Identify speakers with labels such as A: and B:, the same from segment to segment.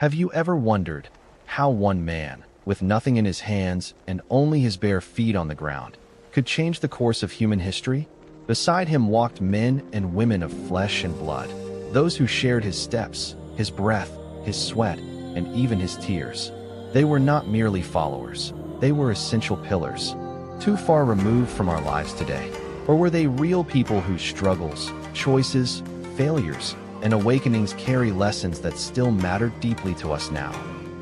A: Have you ever wondered how one man, with nothing in his hands and only his bare feet on the ground, could change the course of human history? Beside him walked men and women of flesh and blood, those who shared his steps, his breath, his sweat, and even his tears. They were not merely followers, they were essential pillars, too far removed from our lives today. Or were they real people whose struggles, choices, failures, and awakenings carry lessons that still matter deeply to us now?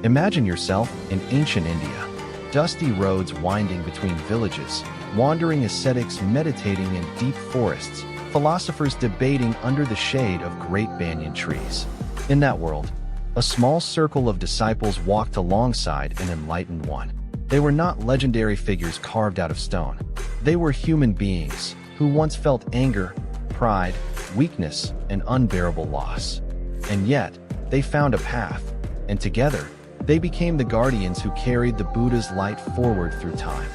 A: Imagine yourself in ancient India. Dusty roads winding between villages, wandering ascetics meditating in deep forests, philosophers debating under the shade of great banyan trees. In that world, a small circle of disciples walked alongside an enlightened one. They were not legendary figures carved out of stone. They were human beings who once felt anger, pride, weakness, and unbearable loss. And yet, they found a path, and together, they became the guardians who carried the Buddha's light forward through time.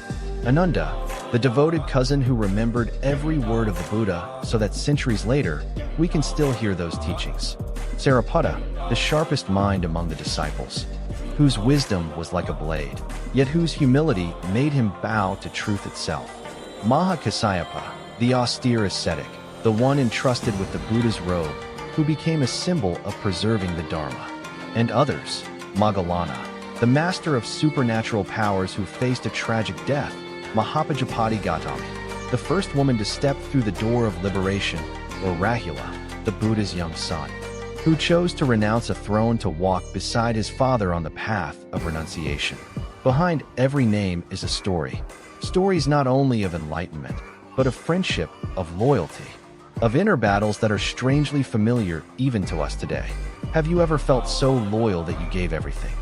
A: Ananda, the devoted cousin who remembered every word of the Buddha so that centuries later, we can still hear those teachings. Sariputta, the sharpest mind among the disciples, whose wisdom was like a blade, yet whose humility made him bow to truth itself. Mahakasyapa, the austere ascetic, the one entrusted with the Buddha's robe, who became a symbol of preserving the Dharma. And others, Moggallana, the master of supernatural powers who faced a tragic death, Mahakasyapa, the first woman to step through the door of liberation, or Rahula, the Buddha's young son, who chose to renounce a throne to walk beside his father on the path of renunciation. Behind every name is a story. Stories not only of enlightenment, but of friendship, of loyalty, of inner battles that are strangely familiar even to us today. Have you ever felt so loyal that you gave everything,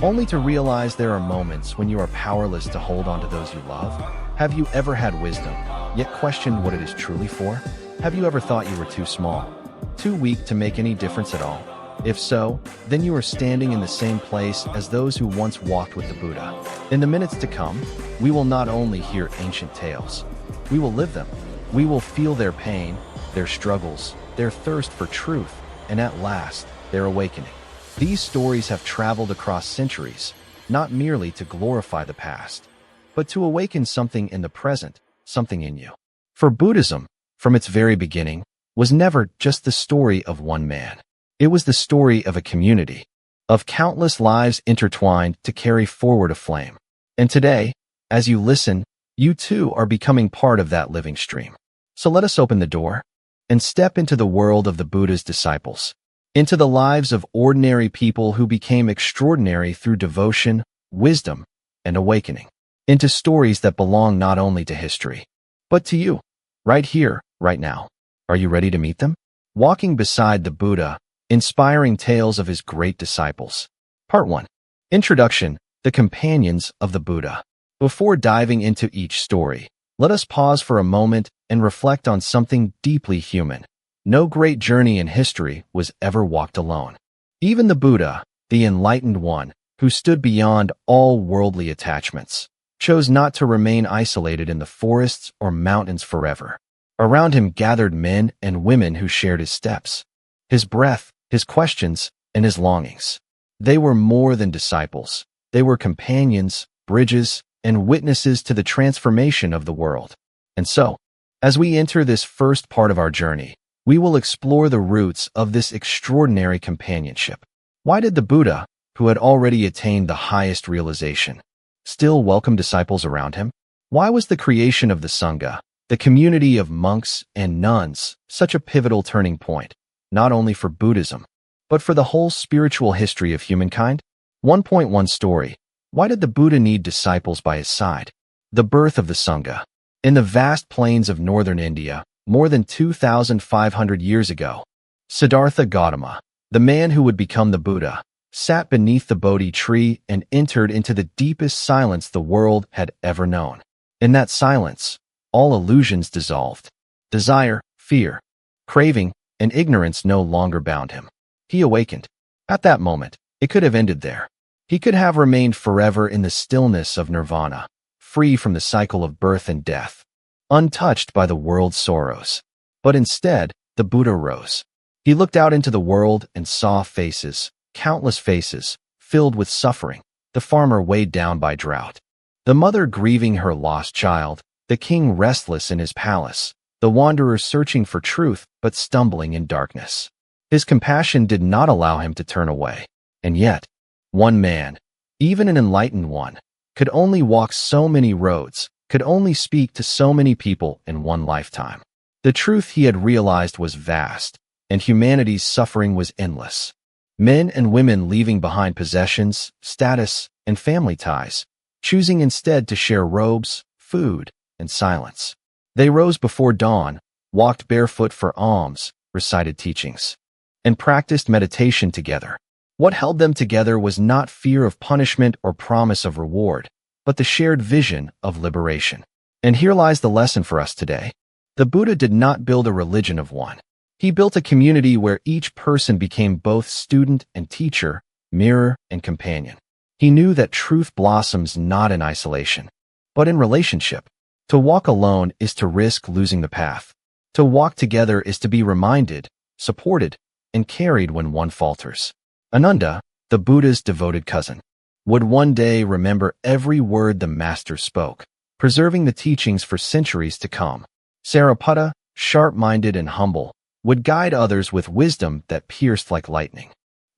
A: only to realize there are moments when you are powerless to hold on to those you love? Have you ever had wisdom, yet questioned what it is truly for? Have you ever thought you were too small, too weak to make any difference at all? If so, then you are standing in the same place as those who once walked with the Buddha. In the minutes to come, we will not only hear ancient tales, we will live them. We will feel their pain, their struggles, their thirst for truth, and at last, their awakening. These stories have traveled across centuries, not merely to glorify the past, but to awaken something in the present, something in you. For Buddhism, from its very beginning, was never just the story of one man. It was the story of a community, of countless lives intertwined to carry forward a flame. And today, as you listen, you too are becoming part of that living stream. So let us open the door and step into the world of the Buddha's disciples, into the lives of ordinary people who became extraordinary through devotion, wisdom, and awakening, into stories that belong not only to history, but to you, right here, right now. Are you ready to meet them? Walking beside the Buddha, inspiring tales of his great disciples. Part 1. Introduction, the companions of the Buddha. Before diving into each story, let us pause for a moment and reflect on something deeply human. No great journey in history was ever walked alone. Even the Buddha, the enlightened one, who stood beyond all worldly attachments, chose not to remain isolated in the forests or mountains forever. Around him gathered men and women who shared his steps, his breath, his questions, and his longings. They were more than disciples. They were companions, bridges, and witnesses to the transformation of the world. And so, as we enter this first part of our journey, we will explore the roots of this extraordinary companionship. Why did the Buddha, who had already attained the highest realization, still welcome disciples around him? Why was the creation of the Sangha, the community of monks and nuns, such a pivotal turning point, not only for Buddhism, but for the whole spiritual history of humankind? 1.1 Story. Why did the Buddha need disciples by his side? The birth of the Sangha. In the vast plains of northern India, more than 2,500 years ago, Siddhartha Gautama, the man who would become the Buddha, sat beneath the Bodhi tree and entered into the deepest silence the world had ever known. In that silence, all illusions dissolved. Desire, fear, craving, and ignorance no longer bound him. He awakened. At that moment, it could have ended there. He could have remained forever in the stillness of nirvana, free from the cycle of birth and death, untouched by the world's sorrows. But instead, the Buddha rose. He looked out into the world and saw faces, countless faces, filled with suffering, the farmer weighed down by drought, the mother grieving her lost child, the king restless in his palace, the wanderer searching for truth but stumbling in darkness. His compassion did not allow him to turn away. And yet, one man, even an enlightened one, could only walk so many roads, could only speak to so many people in one lifetime. The truth he had realized was vast, and humanity's suffering was endless. Men and women leaving behind possessions, status, and family ties, choosing instead to share robes, food, and silence. They rose before dawn, walked barefoot for alms, recited teachings, and practiced meditation together. What held them together was not fear of punishment or promise of reward, but the shared vision of liberation. And here lies the lesson for us today. The Buddha did not build a religion of one. He built a community where each person became both student and teacher, mirror and companion. He knew that truth blossoms not in isolation, but in relationship. To walk alone is to risk losing the path. To walk together is to be reminded, supported, and carried when one falters. Ananda, the Buddha's devoted cousin, would one day remember every word the master spoke, preserving the teachings for centuries to come. Sariputta, sharp-minded and humble, would guide others with wisdom that pierced like lightning.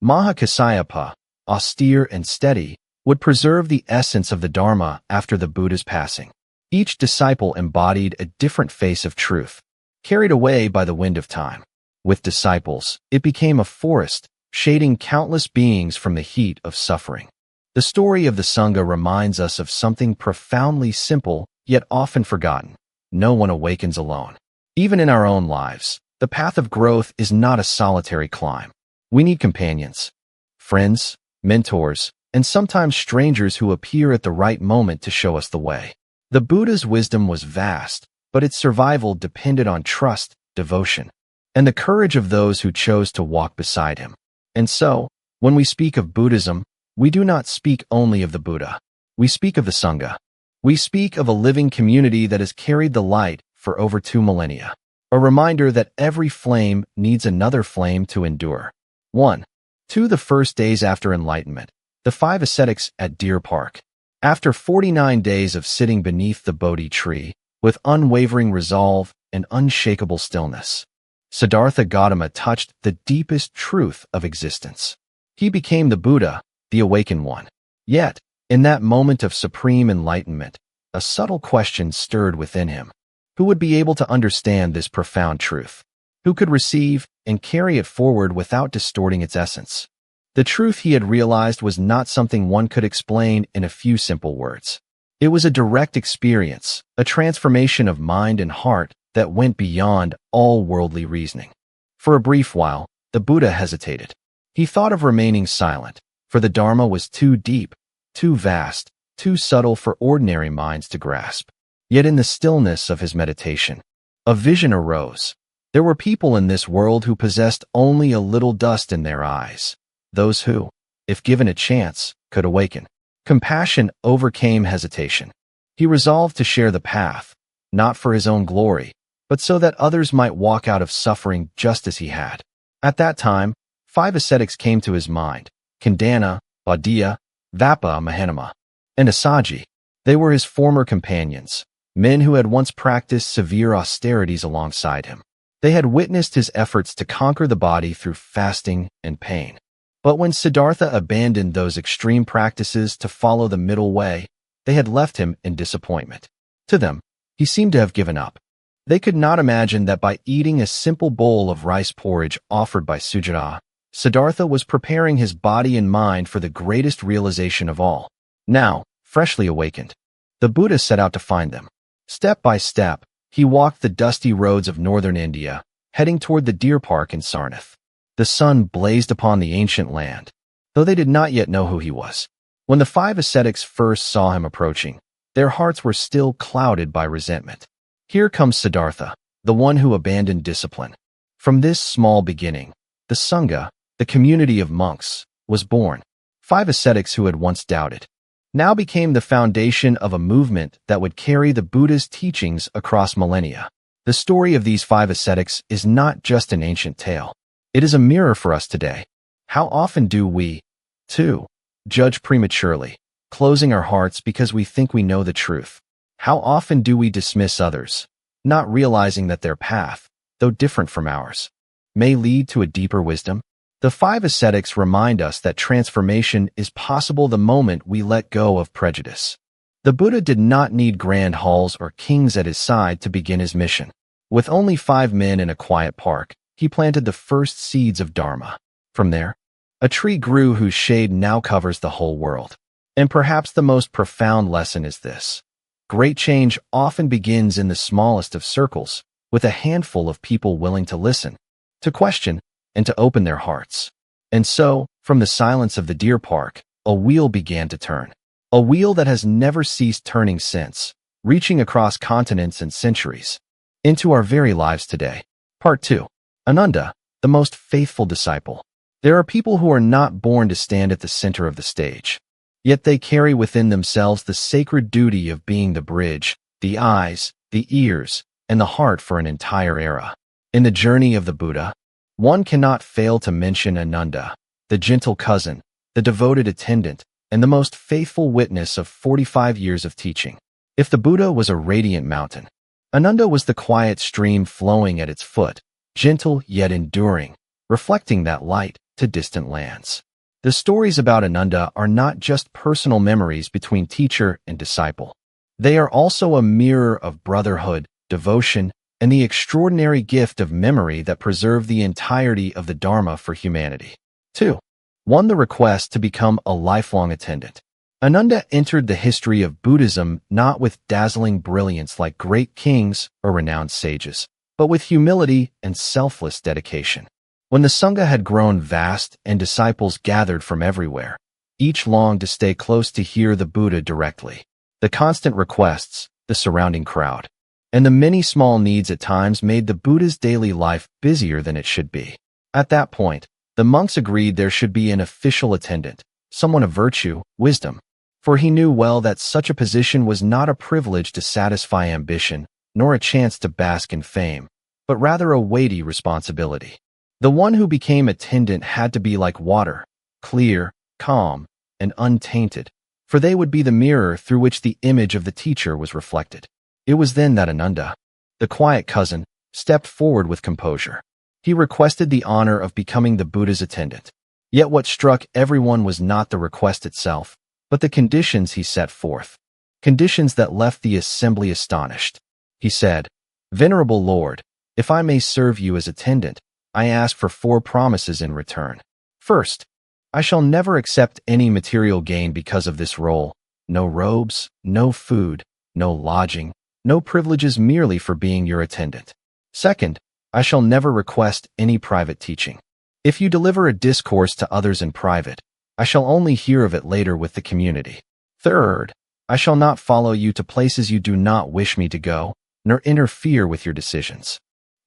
A: Mahakasyapa, austere and steady, would preserve the essence of the Dharma after the Buddha's passing. Each disciple embodied a different face of truth, carried away by the wind of time. With disciples, it became a forest, shading countless beings from the heat of suffering. The story of the Sangha reminds us of something profoundly simple, yet often forgotten. No one awakens alone. Even in our own lives, the path of growth is not a solitary climb. We need companions, friends, mentors, and sometimes strangers who appear at the right moment to show us the way. The Buddha's wisdom was vast, but its survival depended on trust, devotion, and the courage of those who chose to walk beside him. And so, when we speak of Buddhism, we do not speak only of the Buddha. We speak of the Sangha. We speak of a living community that has carried the light for over 2 millennia. A reminder that every flame needs another flame to endure. 1. 2. The first days after enlightenment, the 5 ascetics at Deer Park. After 49 days of sitting beneath the Bodhi tree, with unwavering resolve and unshakable stillness, Siddhartha Gautama touched the deepest truth of existence. He became the Buddha, the awakened one. Yet, in that moment of supreme enlightenment, a subtle question stirred within him. Who would be able to understand this profound truth? Who could receive and carry it forward without distorting its essence? The truth he had realized was not something one could explain in a few simple words. It was a direct experience, a transformation of mind and heart that went beyond all worldly reasoning. For a brief while, the Buddha hesitated. He thought of remaining silent, for the Dharma was too deep, too vast, too subtle for ordinary minds to grasp. Yet in the stillness of his meditation, a vision arose. There were people in this world who possessed only a little dust in their eyes. Those who, if given a chance, could awaken. Compassion overcame hesitation. He resolved to share the path, not for his own glory, but so that others might walk out of suffering just as he had. At that time, 5 ascetics came to his mind: Kandana, Baudiya, Vapa Mahanama, and Asaji. They were his former companions, men who had once practiced severe austerities alongside him. They had witnessed his efforts to conquer the body through fasting and pain. But when Siddhartha abandoned those extreme practices to follow the middle way, they had left him in disappointment. To them, he seemed to have given up. They could not imagine that by eating a simple bowl of rice porridge offered by Sujata, Siddhartha was preparing his body and mind for the greatest realization of all. Now, freshly awakened, the Buddha set out to find them. Step by step, he walked the dusty roads of northern India, heading toward the deer park in Sarnath. The sun blazed upon the ancient land, though they did not yet know who he was. When the 5 ascetics first saw him approaching, their hearts were still clouded by resentment. Here comes Siddhartha, the one who abandoned discipline. From this small beginning, the Sangha, the community of monks, was born. 5 ascetics who had once doubted now became the foundation of a movement that would carry the Buddha's teachings across millennia. The story of these 5 ascetics is not just an ancient tale. It is a mirror for us today. How often do we, too, judge prematurely, closing our hearts because we think we know the truth? How often do we dismiss others, not realizing that their path, though different from ours, may lead to a deeper wisdom? The five ascetics remind us that transformation is possible the moment we let go of prejudice. The Buddha did not need grand halls or kings at his side to begin his mission. With only 5 men in a quiet park, he planted the first seeds of Dharma. From there, a tree grew whose shade now covers the whole world. And perhaps the most profound lesson is this: great change often begins in the smallest of circles, with a handful of people willing to listen, to question, and to open their hearts. And so, from the silence of the deer park, a wheel began to turn. A wheel that has never ceased turning since, reaching across continents and centuries, into our very lives today. Part 2. Ananda, the most faithful disciple. There are people who are not born to stand at the center of the stage. Yet they carry within themselves the sacred duty of being the bridge, the eyes, the ears, and the heart for an entire era. In the journey of the Buddha, one cannot fail to mention Ananda, the gentle cousin, the devoted attendant, and the most faithful witness of 45 years of teaching. If the Buddha was a radiant mountain, Ananda was the quiet stream flowing at its foot, gentle yet enduring, reflecting that light to distant lands. The stories about Ananda are not just personal memories between teacher and disciple. They are also a mirror of brotherhood, devotion, and the extraordinary gift of memory that preserved the entirety of the Dharma for humanity. 2. 1. The request to become a lifelong attendant. Ananda entered the history of Buddhism not with dazzling brilliance like great kings or renowned sages, but with humility and selfless dedication. When the Sangha had grown vast and disciples gathered from everywhere, each longed to stay close to hear the Buddha directly. The constant requests, the surrounding crowd, and the many small needs at times made the Buddha's daily life busier than it should be. At that point, the monks agreed there should be an official attendant, someone of virtue, wisdom, for he knew well that such a position was not a privilege to satisfy ambition, nor a chance to bask in fame, but rather a weighty responsibility. The one who became attendant had to be like water, clear, calm, and untainted, for they would be the mirror through which the image of the teacher was reflected. It was then that Ananda, the quiet cousin, stepped forward with composure. He requested the honor of becoming the Buddha's attendant. Yet what struck everyone was not the request itself, but the conditions he set forth. Conditions that left the assembly astonished. He said, "Venerable Lord, if I may serve you as attendant, I ask for 4 promises in return. First, I shall never accept any material gain because of this role. No robes, no food, no lodging, no privileges merely for being your attendant. Second, I shall never request any private teaching. If you deliver a discourse to others in private, I shall only hear of it later with the community. Third, I shall not follow you to places you do not wish me to go, nor interfere with your decisions.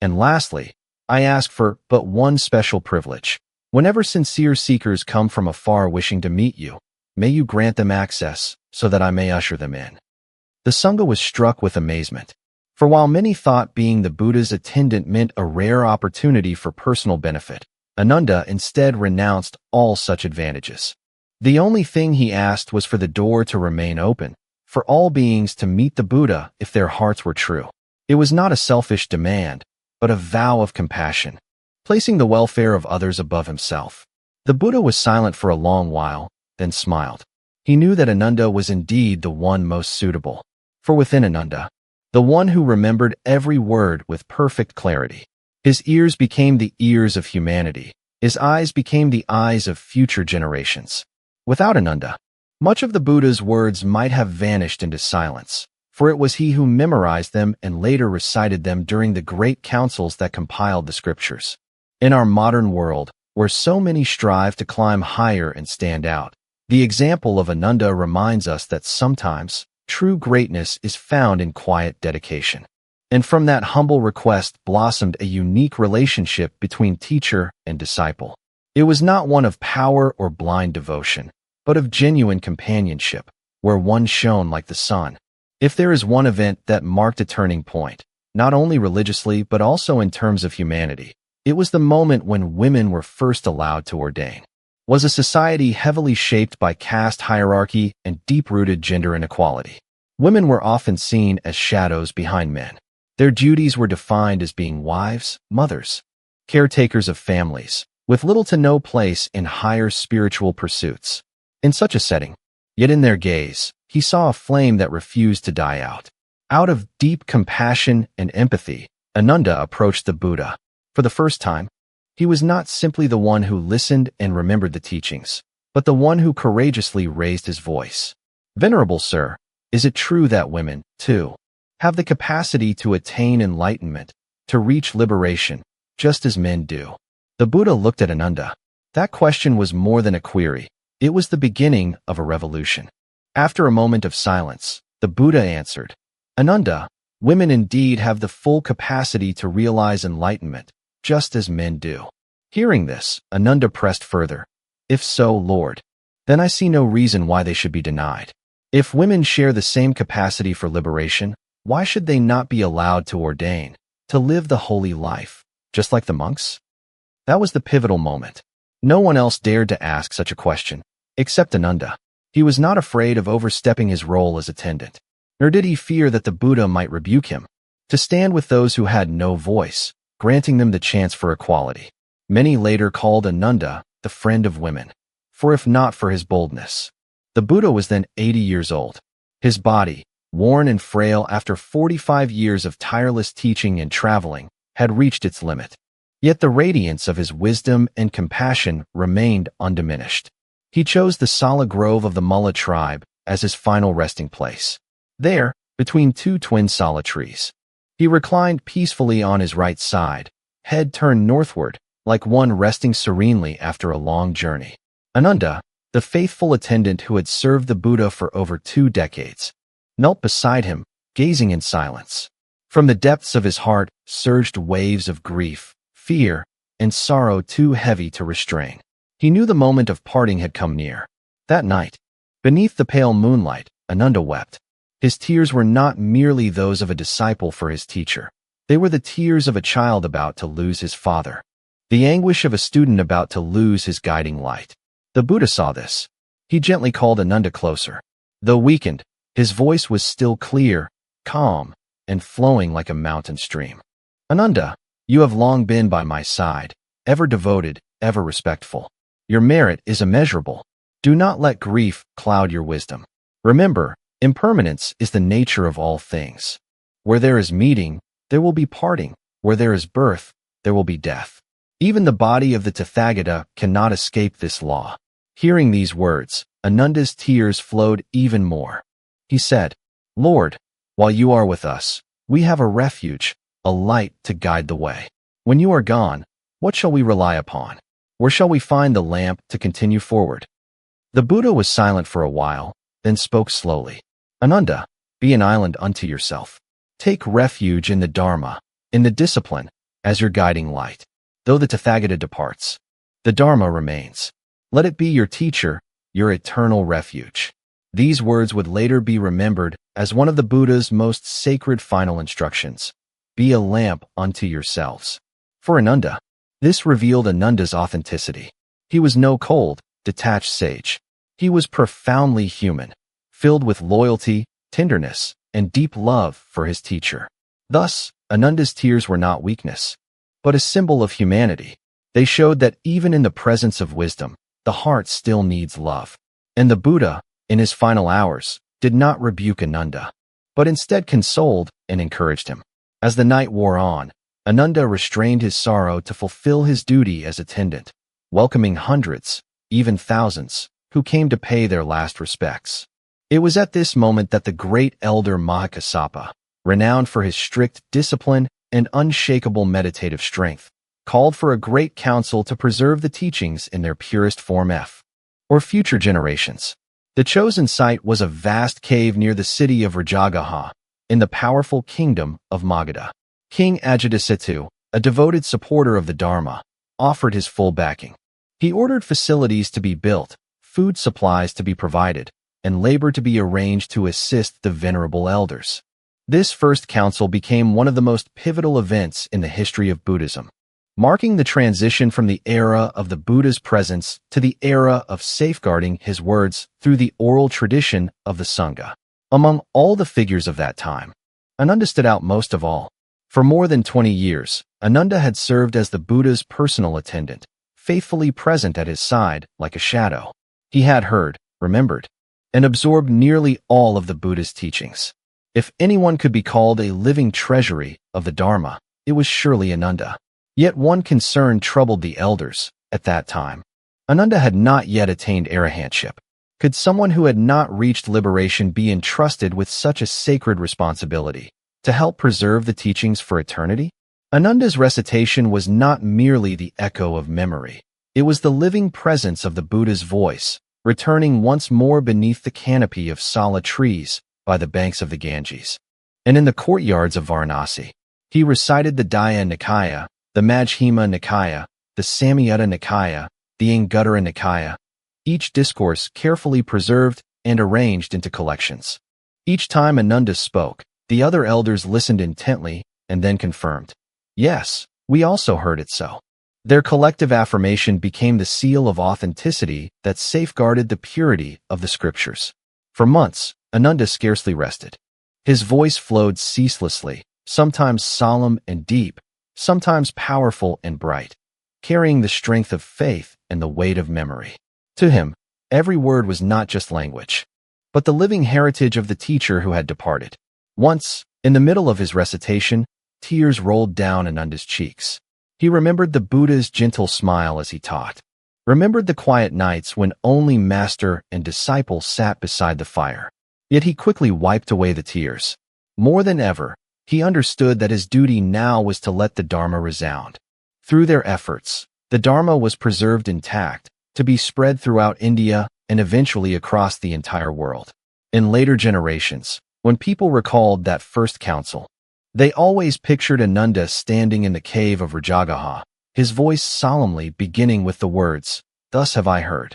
A: And lastly, I ask for but one special privilege. Whenever sincere seekers come from afar wishing to meet you, may you grant them access so that I may usher them in." The Sangha was struck with amazement. For while many thought being the Buddha's attendant meant a rare opportunity for personal benefit, Ananda instead renounced all such advantages. The only thing he asked was for the door to remain open, for all beings to meet the Buddha if their hearts were true. It was not a selfish demand, but a vow of compassion, placing the welfare of others above himself. The Buddha was silent for a long while, then smiled. He knew that Ananda was indeed the one most suitable. For within Ananda, the one who remembered every word with perfect clarity, his ears became the ears of humanity, his eyes became the eyes of future generations. Without Ananda, much of the Buddha's words might have vanished into silence, for it was he who memorized them and later recited them during the great councils that compiled the scriptures. In our modern world, where so many strive to climb higher and stand out, the example of Ananda reminds us that sometimes true greatness is found in quiet dedication. And from that humble request blossomed a unique relationship between teacher and disciple. It was not one of power or blind devotion, but of genuine companionship, where one shone like the sun. If there is one event that marked a turning point, not only religiously but also in terms of humanity, it was the moment when women were first allowed to ordain. was a society heavily shaped by caste hierarchy and deep-rooted gender inequality. Women were often seen as shadows behind men. Their duties were defined as being wives, mothers, caretakers of families, with little to no place in higher spiritual pursuits. In such a setting, yet in their gaze, he saw a flame that refused to die out. Out of deep compassion and empathy, Ananda approached the Buddha. For the first time, he was not simply the one who listened and remembered the teachings, but the one who courageously raised his voice. "Venerable Sir, is it true that women, too, have the capacity to attain enlightenment, to reach liberation, just as men do?" The Buddha looked at Ananda. That question was more than a query. It was the beginning of a revolution. After a moment of silence, the Buddha answered, "Ananda, women indeed have the full capacity to realize enlightenment, just as men do." Hearing this, Ananda pressed further. "If so, Lord, then I see no reason why they should be denied. If women share the same capacity for liberation, why should they not be allowed to ordain, to live the holy life, just like the monks?" That was the pivotal moment. No one else dared to ask such a question, except Ananda. He was not afraid of overstepping his role as attendant, nor did he fear that the Buddha might rebuke him. To stand with those who had no voice, granting them the chance for equality. Many later called Ananda the friend of women, for if not for his boldness. The Buddha was then 80 years old. His body, worn and frail after 45 years of tireless teaching and traveling, had reached its limit. Yet the radiance of his wisdom and compassion remained undiminished. He chose the Sala Grove of the Mulla tribe as his final resting place. There, between two twin Sala trees, he reclined peacefully on his right side, head turned northward, like one resting serenely after a long journey. Ananda, the faithful attendant who had served the Buddha for over 2 decades, knelt beside him, gazing in silence. From the depths of his heart surged waves of grief, fear, and sorrow too heavy to restrain. He knew the moment of parting had come near. That night, beneath the pale moonlight, Ananda wept. His tears were not merely those of a disciple for his teacher. They were the tears of a child about to lose his father, the anguish of a student about to lose his guiding light. The Buddha saw this. He gently called Ananda closer. Though weakened, his voice was still clear, calm, and flowing like a mountain stream. "Ananda, you have long been by my side, ever devoted, ever respectful. Your merit is immeasurable. Do not let grief cloud your wisdom. Remember, impermanence is the nature of all things. Where there is meeting, there will be parting. Where there is birth, there will be death. Even the body of the Tathagata cannot escape this law." Hearing these words, Ananda's tears flowed even more. He said, "Lord, while you are with us, we have a refuge, a light to guide the way. When you are gone, what shall we rely upon? Where shall we find the lamp to continue forward?" The Buddha was silent for a while, then spoke slowly. "Ananda, be an island unto yourself. Take refuge in the Dharma, in the discipline, as your guiding light. Though the Tathagata departs, the Dharma remains. Let it be your teacher, your eternal refuge." These words would later be remembered as one of the Buddha's most sacred final instructions. Be a lamp unto yourselves. For Ananda, this revealed Ananda's authenticity. He was no cold, detached sage. He was profoundly human, filled with loyalty, tenderness, and deep love for his teacher. Thus, Ananda's tears were not weakness, but a symbol of humanity. They showed that even in the presence of wisdom, the heart still needs love. And the Buddha, in his final hours, did not rebuke Ananda, but instead consoled and encouraged him. As the night wore on, Ananda restrained his sorrow to fulfill his duty as attendant, welcoming hundreds, even thousands, who came to pay their last respects. It was at this moment that the great elder Mahakasyapa, renowned for his strict discipline and unshakable meditative strength, called for a great council to preserve the teachings in their purest form for future generations. The chosen site was a vast cave near the city of Rajagaha, in the powerful kingdom of Magadha. King Ajatasattu, a devoted supporter of the Dharma, offered his full backing. He ordered facilities to be built, food supplies to be provided, and labor to be arranged to assist the venerable elders. This first council became one of the most pivotal events in the history of Buddhism. marking the transition from the era of the Buddha's presence to the era of safeguarding his words through the oral tradition of the Sangha. Among all the figures of that time, Ananda stood out most of all. For more than 20 years, Ananda had served as the Buddha's personal attendant, faithfully present at his side like a shadow. He had heard, remembered, and absorbed nearly all of the Buddha's teachings. If anyone could be called a living treasury of the Dharma, it was surely Ananda. Yet one concern troubled the elders at that time. Ananda had not yet attained arahantship. Could someone who had not reached liberation be entrusted with such a sacred responsibility to help preserve the teachings for eternity? Ananda's recitation was not merely the echo of memory. It was the living presence of the Buddha's voice, returning once more beneath the canopy of sala trees by the banks of the Ganges. And in the courtyards of Varanasi, he recited the Daya Nikaya, the Majjhima Nikaya, the Samyutta Nikaya, the Anguttara Nikaya, each discourse carefully preserved and arranged into collections. Each time Ananda spoke, the other elders listened intently and then confirmed, "Yes, we also heard it so." Their collective affirmation became the seal of authenticity that safeguarded the purity of the scriptures. For months, Ananda scarcely rested. His voice flowed ceaselessly, sometimes solemn and deep, sometimes powerful and bright, carrying the strength of faith and the weight of memory. To him, every word was not just language, but the living heritage of the teacher who had departed. Once, in the middle of his recitation, tears rolled down Ananda's cheeks. He remembered the Buddha's gentle smile as he taught, remembered the quiet nights when only master and disciple sat beside the fire. Yet he quickly wiped away the tears. More than ever, he understood that his duty now was to let the Dharma resound. Through their efforts, the Dharma was preserved intact, to be spread throughout India and eventually across the entire world. In later generations, when people recalled that first council, they always pictured Ananda standing in the cave of Rajagaha, his voice solemnly beginning with the words, "Thus have I heard."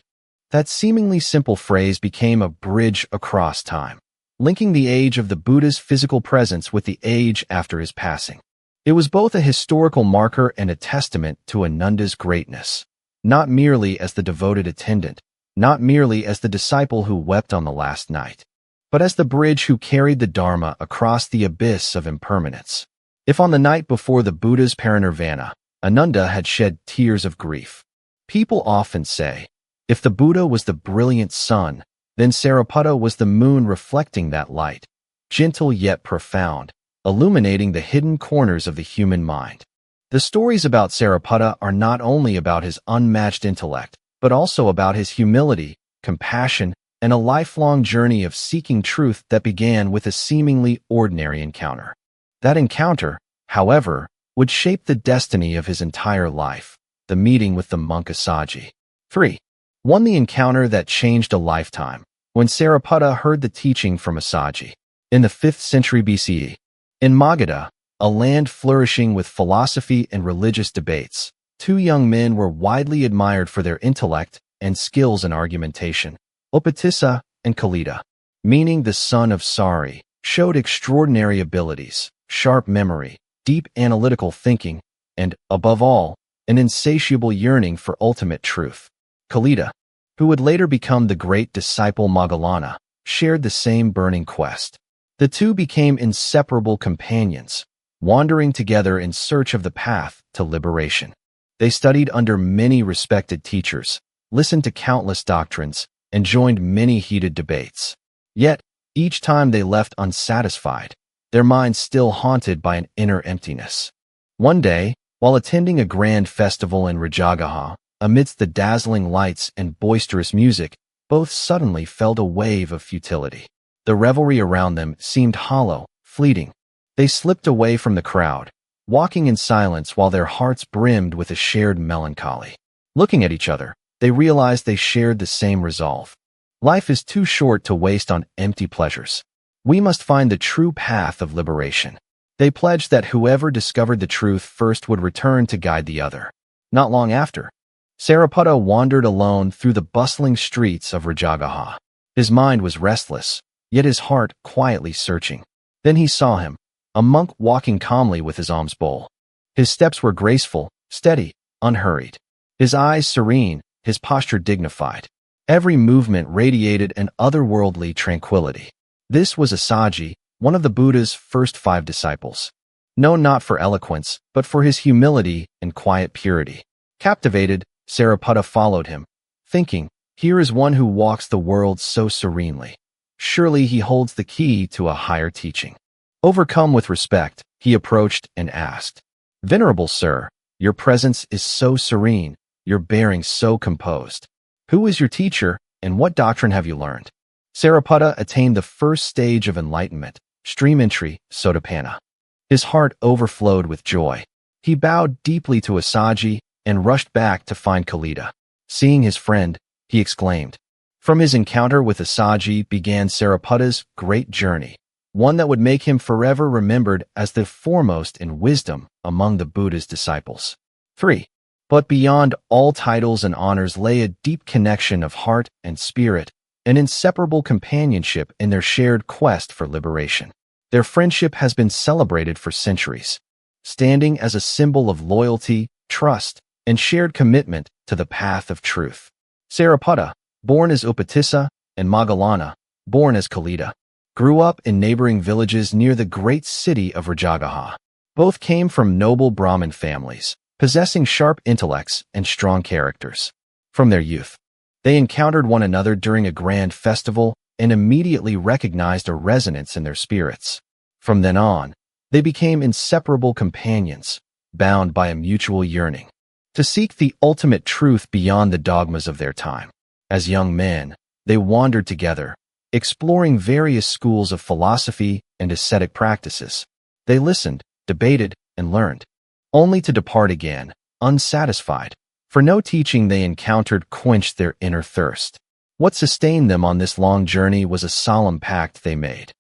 A: That seemingly simple phrase became a bridge across time, linking the age of the Buddha's physical presence with the age after his passing. It was both a historical marker and a testament to Ananda's greatness, not merely as the devoted attendant, not merely as the disciple who wept on the last night, but as the bridge who carried the Dharma across the abyss of impermanence. If on the night before the Buddha's parinirvana, Ananda had shed tears of grief, people often say, if the Buddha was the brilliant sun, then Sariputta was the moon reflecting that light, gentle yet profound, illuminating the hidden corners of the human mind. The stories about Sariputta are not only about his unmatched intellect, but also about his humility, compassion, and a lifelong journey of seeking truth that began with a seemingly ordinary encounter. That encounter, however, would shape the destiny of his entire life, the meeting with the monk Assaji. 3. 1. The encounter that changed a lifetime. When Sariputta heard the teaching from Assaji. In the 5th century BCE, in Magadha, a land flourishing with philosophy and religious debates, two young men were widely admired for their intellect and skills in argumentation. Upatissa and Kalita, meaning the son of Sari, showed extraordinary abilities, sharp memory, deep analytical thinking, and, above all, an insatiable yearning for ultimate truth. Kalita, who would later become the great disciple Moggallana, shared the same burning quest. The two became inseparable companions, wandering together in search of the path to liberation. They studied under many respected teachers, listened to countless doctrines, and joined many heated debates. Yet, each time they left unsatisfied, their minds still haunted by an inner emptiness. One day, while attending a grand festival in Rajagaha, amidst the dazzling lights and boisterous music, both suddenly felt a wave of futility. The revelry around them seemed hollow, fleeting. They slipped away from the crowd, walking in silence while their hearts brimmed with a shared melancholy. Looking at each other, they realized they shared the same resolve. Life is too short to waste on empty pleasures. We must find the true path of liberation. They pledged that whoever discovered the truth first would return to guide the other. Not long after, Sariputta wandered alone through the bustling streets of Rajagaha. His mind was restless, yet his heart quietly searching. Then he saw him, a monk walking calmly with his alms bowl. His steps were graceful, steady, unhurried. His eyes serene, his posture dignified. Every movement radiated an otherworldly tranquility. This was Assaji, one of the Buddha's first 5 disciples. Known not for eloquence, but for his humility and quiet purity. Captivated, Sariputta followed him, thinking, "Here is one who walks the world so serenely. Surely he holds the key to a higher teaching." Overcome with respect, he approached and asked, "Venerable sir, your presence is so serene, your bearing so composed. Who is your teacher, and what doctrine have you learned?" Sariputta attained the first stage of enlightenment, stream entry, sotapanna. His heart overflowed with joy. He bowed deeply to Assaji and rushed back to find Kalita. Seeing his friend, he exclaimed. From his encounter with Assaji began Sariputta's great journey, one that would make him forever remembered as the foremost in wisdom among the Buddha's disciples. 3. But beyond all titles and honors lay a deep connection of heart and spirit, an inseparable companionship in their shared quest for liberation. Their friendship has been celebrated for centuries, standing as a symbol of loyalty, trust, and shared commitment to the path of truth. Sariputta, born as Upatissa, and Moggallana, born as Kalita, grew up in neighboring villages near the great city of Rajagaha. Both came from noble Brahmin families, possessing sharp intellects and strong characters. From their youth, they encountered one another during a grand festival and immediately recognized a resonance in their spirits. From then on, they became inseparable companions, bound by a mutual yearning to seek the ultimate truth beyond the dogmas of their time. As young men, they wandered together, exploring various schools of philosophy and ascetic practices. They listened, debated, and learned, only to depart again, unsatisfied, for no teaching they encountered quenched their inner thirst. What sustained them on this long journey was a solemn pact they made.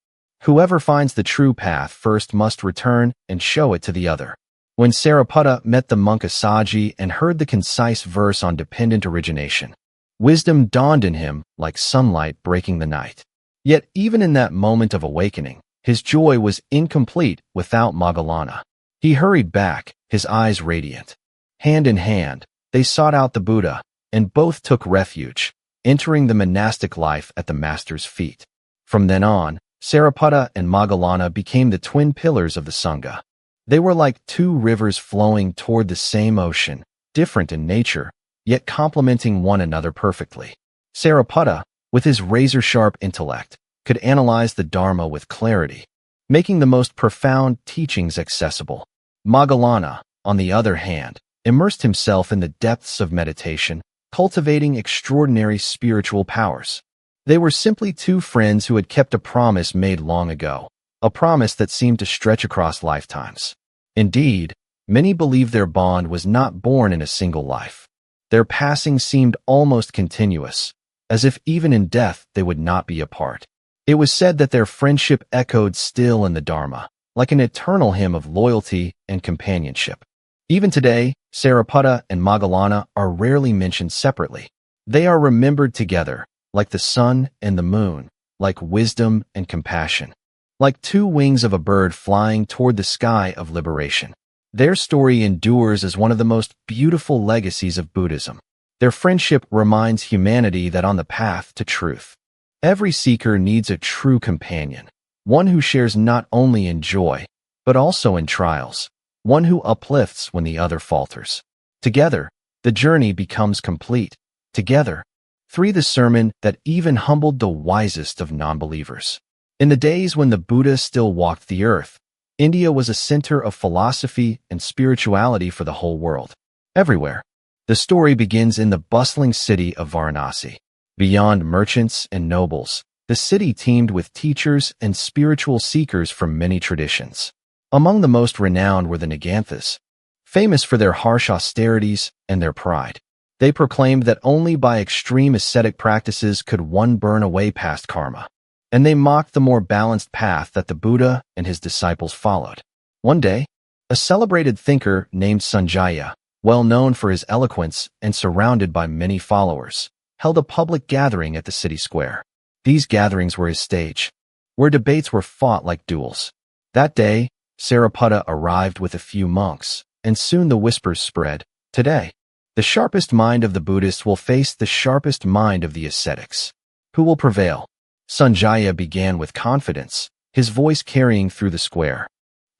A: Whoever finds the true path first must return and show it to the other. When Sariputta met the monk Assaji and heard the concise verse on dependent origination, wisdom dawned in him like sunlight breaking the night. Yet even in that moment of awakening, his joy was incomplete without Moggallana. He hurried back, his eyes radiant. Hand in hand, they sought out the Buddha, and both took refuge, entering the monastic life at the master's feet. From then on, Sariputta and Moggallana became the twin pillars of the Sangha. They were like 2 rivers flowing toward the same ocean, different in nature, yet complementing one another perfectly. Sariputta, with his razor-sharp intellect, could analyze the Dharma with clarity, making the most profound teachings accessible. Moggallana, on the other hand, immersed himself in the depths of meditation, cultivating extraordinary spiritual powers. They were simply 2 friends who had kept a promise made long ago, a promise that seemed to stretch across lifetimes. Indeed, many believe their bond was not born in a single life. Their passing seemed almost continuous, as if even in death they would not be apart. It was said that their friendship echoed still in the Dharma, like an eternal hymn of loyalty and companionship. Even today, Sariputta and Moggallana are rarely mentioned separately. They are remembered together, like the sun and the moon, like wisdom and compassion, like 2 wings of a bird flying toward the sky of liberation. Their story endures as one of the most beautiful legacies of Buddhism. Their friendship reminds humanity that on the path to truth, every seeker needs a true companion, one who shares not only in joy, but also in trials, one who uplifts when the other falters. Together, the journey becomes complete. Together, 3. The sermon that even humbled the wisest of non-believers. In the days when the Buddha still walked the earth, India was a center of philosophy and spirituality for the whole world. Everywhere, the story begins in the bustling city of Varanasi. Beyond merchants and nobles, the city teemed with teachers and spiritual seekers from many traditions. Among the most renowned were the Naganthas, famous for their harsh austerities and their pride. They proclaimed that only by extreme ascetic practices could one burn away past karma, and they mocked the more balanced path that the Buddha and his disciples followed. One day, a celebrated thinker named Sanjaya, well known for his eloquence and surrounded by many followers, held a public gathering at the city square. These gatherings were his stage, where debates were fought like duels. That day, Sariputta arrived with a few monks, and soon the whispers spread. Today, the sharpest mind of the Buddhists will face the sharpest mind of the ascetics. Who will prevail? Sanjaya began with confidence, his voice carrying through the square.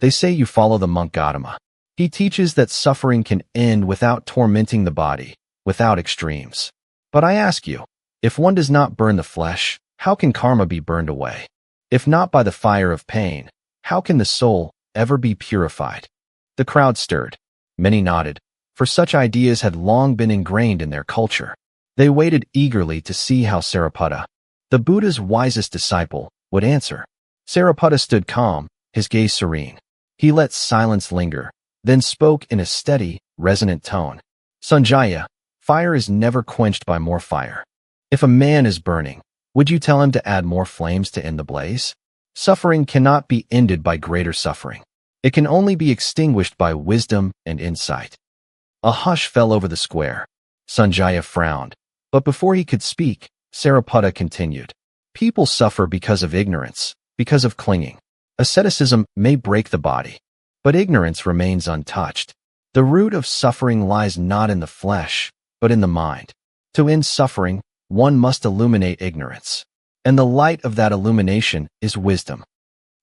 A: They say you follow the monk Gautama. He teaches that suffering can end without tormenting the body, without extremes. But I ask you, if one does not burn the flesh, how can karma be burned away? If not by the fire of pain, how can the soul ever be purified? The crowd stirred. Many nodded, for such ideas had long been ingrained in their culture. They waited eagerly to see how Sariputta, the Buddha's wisest disciple, would answer. Sariputta stood calm, his gaze serene. He let silence linger, then spoke in a steady, resonant tone. Sanjaya, fire is never quenched by more fire. If a man is burning, would you tell him to add more flames to end the blaze? Suffering cannot be ended by greater suffering. It can only be extinguished by wisdom and insight. A hush fell over the square. Sanjaya frowned, but before he could speak, Sariputta continued. People suffer because of ignorance, because of clinging. Asceticism may break the body, but ignorance remains untouched. The root of suffering lies not in the flesh, but in the mind. To end suffering, one must illuminate ignorance, and the light of that illumination is wisdom.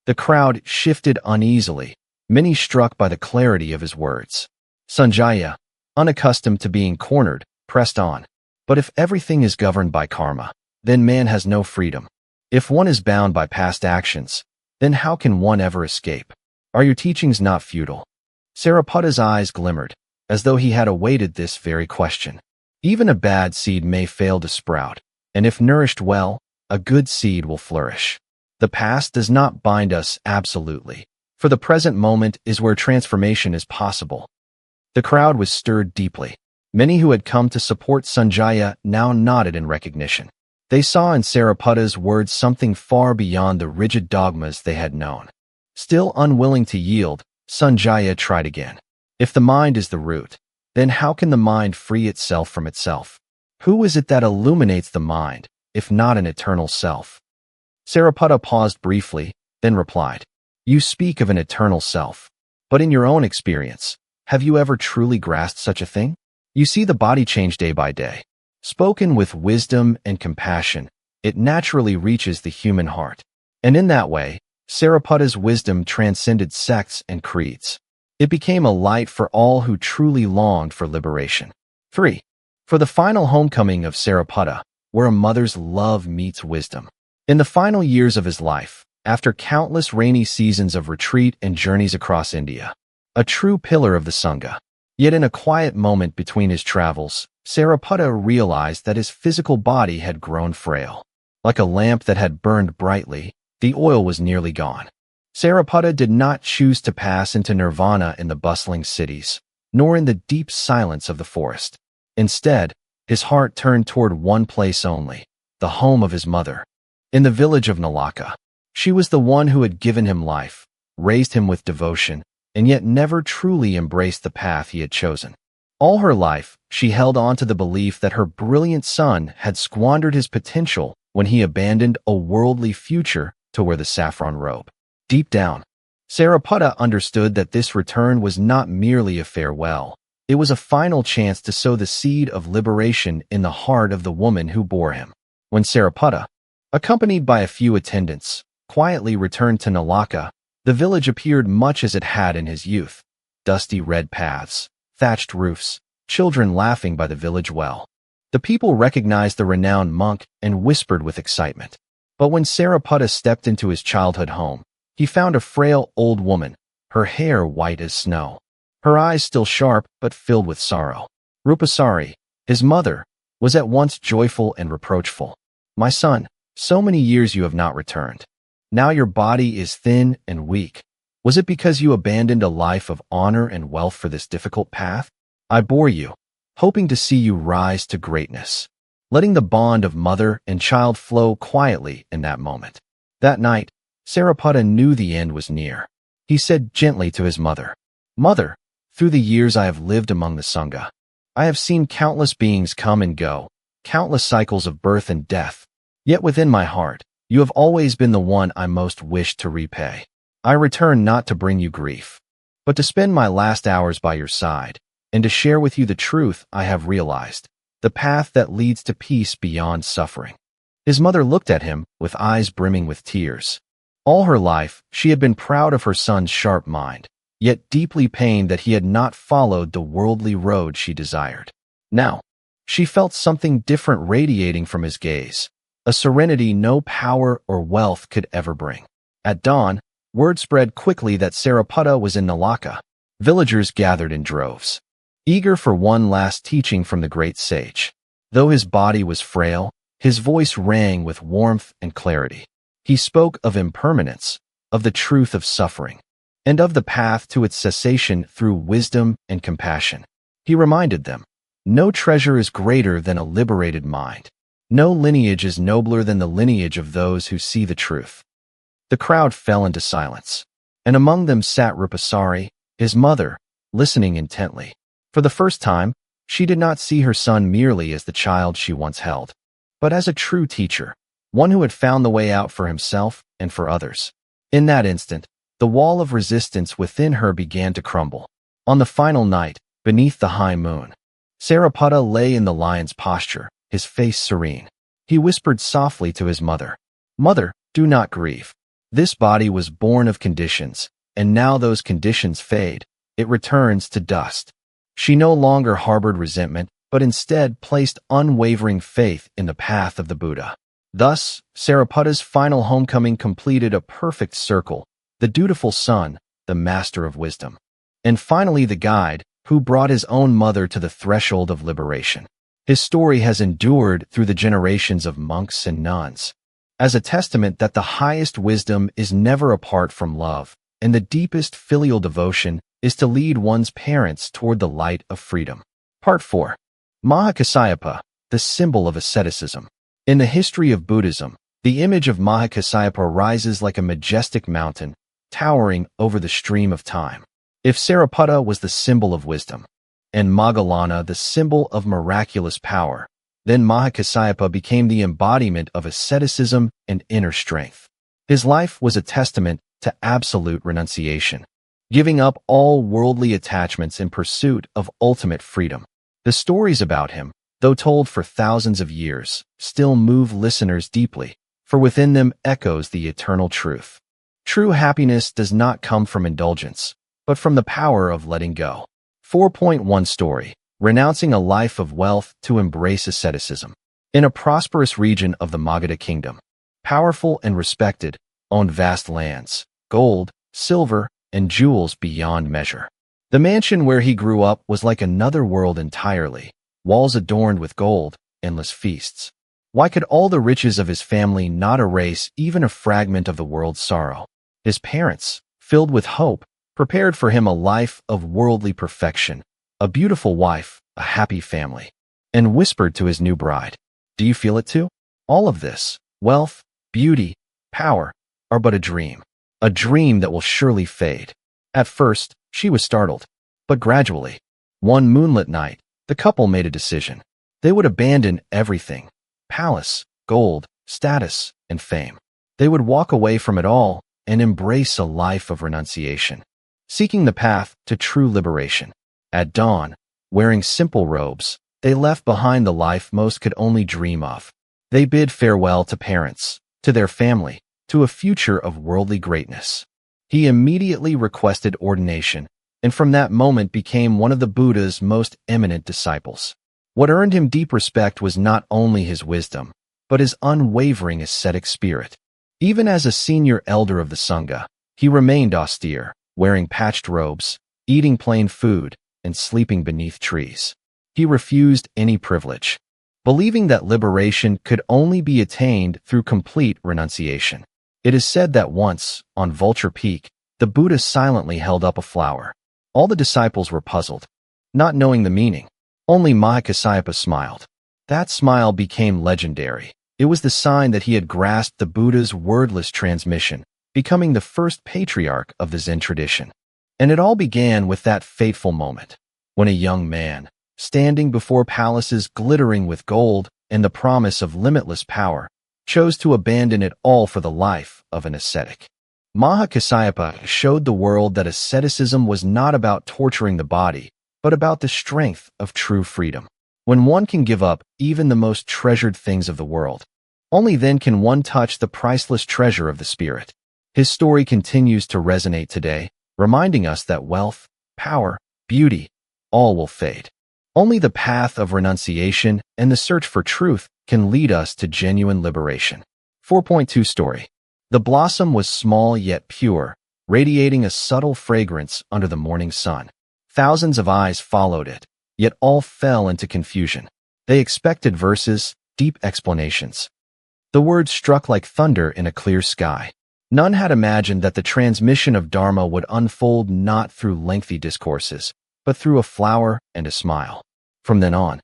A: The crowd shifted uneasily, many struck by the clarity of his words. Sanjaya, unaccustomed to being cornered, pressed on. But if everything is governed by karma, then man has no freedom. If one is bound by past actions, then how can one ever escape? Are your teachings not futile? Sariputta's eyes glimmered, as though he had awaited this very question. Even a bad seed may fail to sprout, and if nourished well, a good seed will flourish. The past does not bind us absolutely, for the present moment is where transformation is possible. The crowd was stirred deeply. Many who had come to support Sanjaya now nodded in recognition. They saw in Sariputta's words something far beyond the rigid dogmas they had known. Still unwilling to yield, Sanjaya tried again. If the mind is the root, then how can the mind free itself from itself? Who is it that illuminates the mind, if not an eternal self? Sariputta paused briefly, then replied, You speak of an eternal self, but in your own experience, have you ever truly grasped such a thing? You see the body change day by day. Spoken with wisdom and compassion, it naturally reaches the human heart. And in that way, Sariputta's wisdom transcended sects and creeds. It became a light for all who truly longed for liberation. 3. For the final homecoming of Sariputta, where a mother's love meets wisdom. In the final years of his life, after countless rainy seasons of retreat and journeys across India, a true pillar of the Sangha. Yet in a quiet moment between his travels, Sariputta realized that his physical body had grown frail. Like a lamp that had burned brightly, the oil was nearly gone. Sariputta did not choose to pass into nirvana in the bustling cities, nor in the deep silence of the forest. Instead, his heart turned toward one place only, the home of his mother. In the village of Nalaka, she was the one who had given him life, raised him with devotion, and yet never truly embraced the path he had chosen. All her life, she held on to the belief that her brilliant son had squandered his potential when he abandoned a worldly future to wear the saffron robe. Deep down, Sariputta understood that this return was not merely a farewell. It was a final chance to sow the seed of liberation in the heart of the woman who bore him. When Sariputta, accompanied by a few attendants, quietly returned to Nalaka, the village appeared much as it had in his youth. Dusty red paths, thatched roofs, children laughing by the village well. The people recognized the renowned monk and whispered with excitement. But when Sariputta stepped into his childhood home, he found a frail old woman, her hair white as snow, her eyes still sharp but filled with sorrow. Rupasari, his mother, was at once joyful and reproachful. My son, so many years you have not returned. Now your body is thin and weak. Was it because you abandoned a life of honor and wealth for this difficult path? I bore you, hoping to see you rise to greatness, letting the bond of mother and child flow quietly in that moment. That night, Sariputta knew the end was near. He said gently to his mother, Mother, through the years I have lived among the Sangha, I have seen countless beings come and go, countless cycles of birth and death. Yet within my heart, you have always been the one I most wished to repay. I return not to bring you grief, but to spend my last hours by your side, and to share with you the truth I have realized, the path that leads to peace beyond suffering." His mother looked at him with eyes brimming with tears. All her life, she had been proud of her son's sharp mind, yet deeply pained that he had not followed the worldly road she desired. Now, she felt something different radiating from his gaze, a serenity no power or wealth could ever bring. At dawn, word spread quickly that Sariputta was in Nalaka. Villagers gathered in droves, eager for one last teaching from the great sage. Though his body was frail, his voice rang with warmth and clarity. He spoke of impermanence, of the truth of suffering, and of the path to its cessation through wisdom and compassion. He reminded them, no treasure is greater than a liberated mind. No lineage is nobler than the lineage of those who see the truth. The crowd fell into silence, and among them sat Rupasari, his mother, listening intently. For the first time, she did not see her son merely as the child she once held, but as a true teacher, one who had found the way out for himself and for others. In that instant, the wall of resistance within her began to crumble. On the final night, beneath the high moon, Sariputta lay in the lion's posture, his face serene. He whispered softly to his mother, "Mother, do not grieve. This body was born of conditions, and now those conditions fade. It returns to dust." She no longer harbored resentment, but instead placed unwavering faith in the path of the Buddha. Thus, Sariputta's final homecoming completed a perfect circle, the dutiful son, the master of wisdom, and finally the guide, who brought his own mother to the threshold of liberation. His story has endured through the generations of monks and nuns, as a testament that the highest wisdom is never apart from love, and the deepest filial devotion is to lead one's parents toward the light of freedom. Part 4. Mahakasyapa, the symbol of asceticism. In the history of Buddhism, the image of Mahakasyapa rises like a majestic mountain, towering over the stream of time. If Sariputta was the symbol of wisdom, and Moggallana the symbol of miraculous power, then Mahakasyapa became the embodiment of asceticism and inner strength. His life was a testament to absolute renunciation, giving up all worldly attachments in pursuit of ultimate freedom. The stories about him, though told for thousands of years, still move listeners deeply, for within them echoes the eternal truth. True happiness does not come from indulgence, but from the power of letting go. 4.1 Story: Renouncing a life of wealth to embrace asceticism. In a prosperous region of the Magadha kingdom, powerful and respected, owned vast lands, gold, silver, and jewels beyond measure. The mansion where he grew up was like another world entirely, walls adorned with gold, endless feasts. Why could all the riches of his family not erase even a fragment of the world's sorrow? His parents, filled with hope, prepared for him a life of worldly perfection, a beautiful wife, a happy family, and whispered to his new bride, "Do you feel it too? All of this, wealth, beauty, power, are but a dream that will surely fade." At first, she was startled, but gradually, one moonlit night, the couple made a decision. They would abandon everything: palace, gold, status, and fame. They would walk away from it all and embrace a life of renunciation, seeking the path to true liberation. At dawn, wearing simple robes, they left behind the life most could only dream of. They bid farewell to parents, to their family, to a future of worldly greatness. He immediately requested ordination, and from that moment became one of the Buddha's most eminent disciples. What earned him deep respect was not only his wisdom, but his unwavering ascetic spirit. Even as a senior elder of the Sangha, he remained austere, wearing patched robes, eating plain food, and sleeping beneath trees. He refused any privilege, believing that liberation could only be attained through complete renunciation. It is said that once, on Vulture Peak, the Buddha silently held up a flower. All the disciples were puzzled, not knowing the meaning. Only Mahakasyapa smiled. That smile became legendary. It was the sign that he had grasped the Buddha's wordless transmission, becoming the first patriarch of the Zen tradition. And it all began with that fateful moment, when a young man, standing before palaces glittering with gold and the promise of limitless power, chose to abandon it all for the life of an ascetic. Mahakasyapa showed the world that asceticism was not about torturing the body, but about the strength of true freedom. When one can give up even the most treasured things of the world, only then can one touch the priceless treasure of the spirit. His story continues to resonate today, reminding us that wealth, power, beauty, all will fade. Only the path of renunciation and the search for truth can lead us to genuine liberation. 4.2 Story. The blossom was small yet pure, radiating a subtle fragrance under the morning sun. Thousands of eyes followed it, yet all fell into confusion. They expected verses, deep explanations. The words struck like thunder in a clear sky. None had imagined that the transmission of Dharma would unfold not through lengthy discourses, but through a flower and a smile. From then on,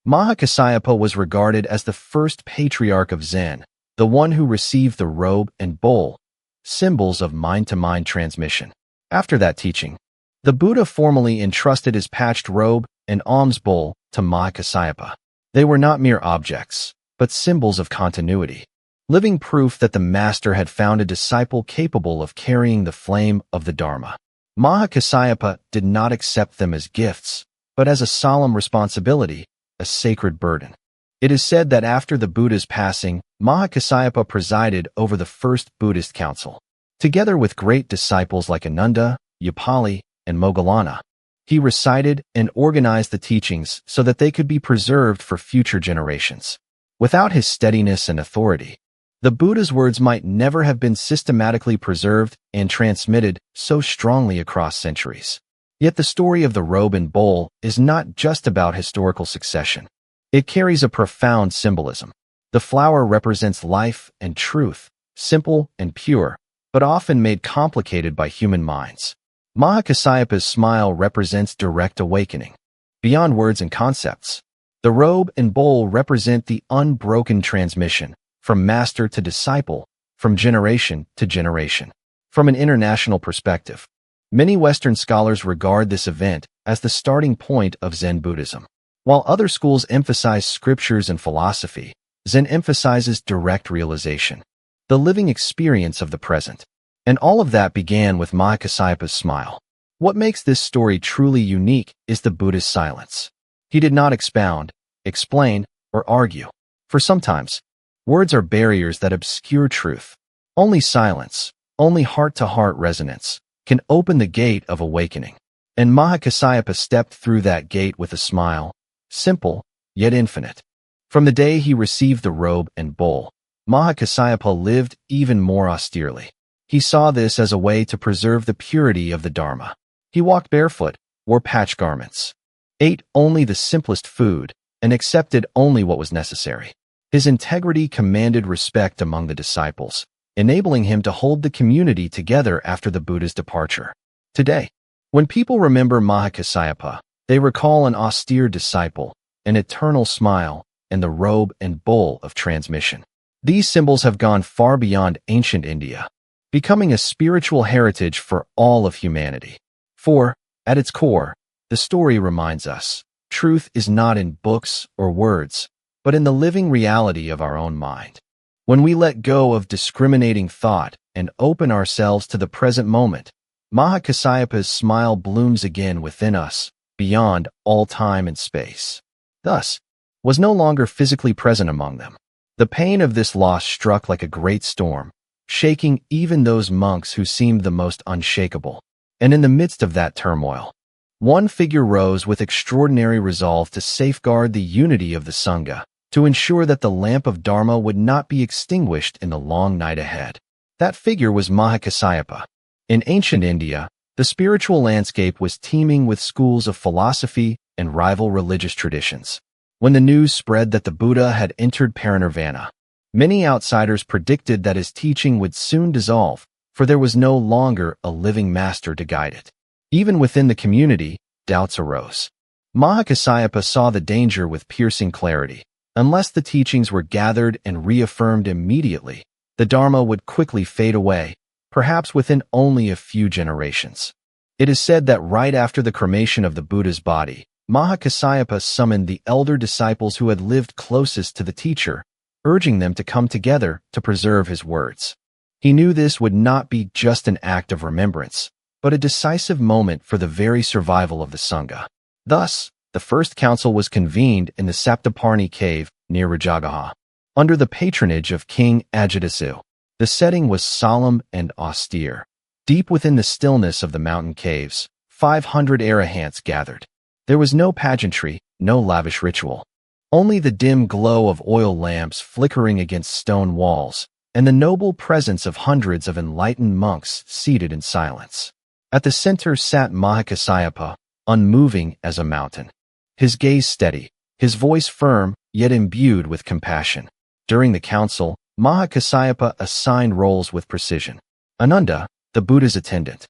A: Mahakasyapa was regarded as the first patriarch of Zen, the one who received the robe and bowl, symbols of mind-to-mind transmission. After that teaching, the Buddha formally entrusted his patched robe and alms bowl to Mahakasyapa. They were not mere objects, but symbols of continuity, living proof that the master had found a disciple capable of carrying the flame of the Dharma. Mahakasyapa did not accept them as gifts, but as a solemn responsibility, a sacred burden. It is said that after the Buddha's passing, Mahakasyapa presided over the first Buddhist council. Together with great disciples like Ananda, Upali, and Moggallana, he recited and organized the teachings so that they could be preserved for future generations. Without his steadiness and authority, the Buddha's words might never have been systematically preserved and transmitted so strongly across centuries. Yet the story of the robe and bowl is not just about historical succession. It carries a profound symbolism. The flower represents life and truth, simple and pure, but often made complicated by human minds. Mahakasyapa's smile represents direct awakening, beyond words and concepts. The robe and bowl represent the unbroken transmission, from master to disciple, from generation to generation. From an international perspective, many Western scholars regard this event as the starting point of Zen Buddhism. While other schools emphasize scriptures and philosophy, Zen emphasizes direct realization, the living experience of the present. And all of that began with Mahakasyapa's smile. What makes this story truly unique is the Buddha's silence. He did not expound, explain, or argue. For sometimes, words are barriers that obscure truth. Only silence, only heart-to-heart resonance, can open the gate of awakening. And Mahakasyapa stepped through that gate with a smile, simple, yet infinite. From the day he received the robe and bowl, Mahakasyapa lived even more austerely. He saw this as a way to preserve the purity of the Dharma. He walked barefoot, wore patch garments, ate only the simplest food, and accepted only what was necessary. His integrity commanded respect among the disciples, enabling him to hold the community together after the Buddha's departure. Today, when people remember Mahakasyapa, they recall an austere disciple, an eternal smile, and the robe and bowl of transmission. These symbols have gone far beyond ancient India, becoming a spiritual heritage for all of humanity. For, at its core, the story reminds us, truth is not in books or words, but in the living reality of our own mind. When we let go of discriminating thought and open ourselves to the present moment, Mahakasyapa's smile blooms again within us, beyond all time and space. Thus, was no longer physically present among them. The pain of this loss struck like a great storm, shaking even those monks who seemed the most unshakable. And in the midst of that turmoil, one figure rose with extraordinary resolve to safeguard the unity of the Sangha, to ensure that the lamp of Dharma would not be extinguished in the long night ahead. That figure was Mahakasyapa. In ancient India, the spiritual landscape was teeming with schools of philosophy and rival religious traditions. When the news spread that the Buddha had entered parinirvana, many outsiders predicted that his teaching would soon dissolve, for there was no longer a living master to guide it. Even within the community, doubts arose. Mahakasyapa saw the danger with piercing clarity. Unless the teachings were gathered and reaffirmed immediately, the Dharma would quickly fade away, perhaps within only a few generations. It is said that right after the cremation of the Buddha's body, Mahakasyapa summoned the elder disciples who had lived closest to the teacher, urging them to come together to preserve his words. He knew this would not be just an act of remembrance, but a decisive moment for the very survival of the Sangha. Thus, the first council was convened in the Saptaparni cave near Rajagaha, under the patronage of King Ajatasattu. The setting was solemn and austere. Deep within the stillness of the mountain caves, 500 arahants gathered. There was no pageantry, no lavish ritual. Only the dim glow of oil lamps flickering against stone walls, and the noble presence of hundreds of enlightened monks seated in silence. At the center sat Mahakasyapa, unmoving as a mountain. His gaze steady, his voice firm, yet imbued with compassion. During the council, Mahakasyapa assigned roles with precision. Ananda, the Buddha's attendant,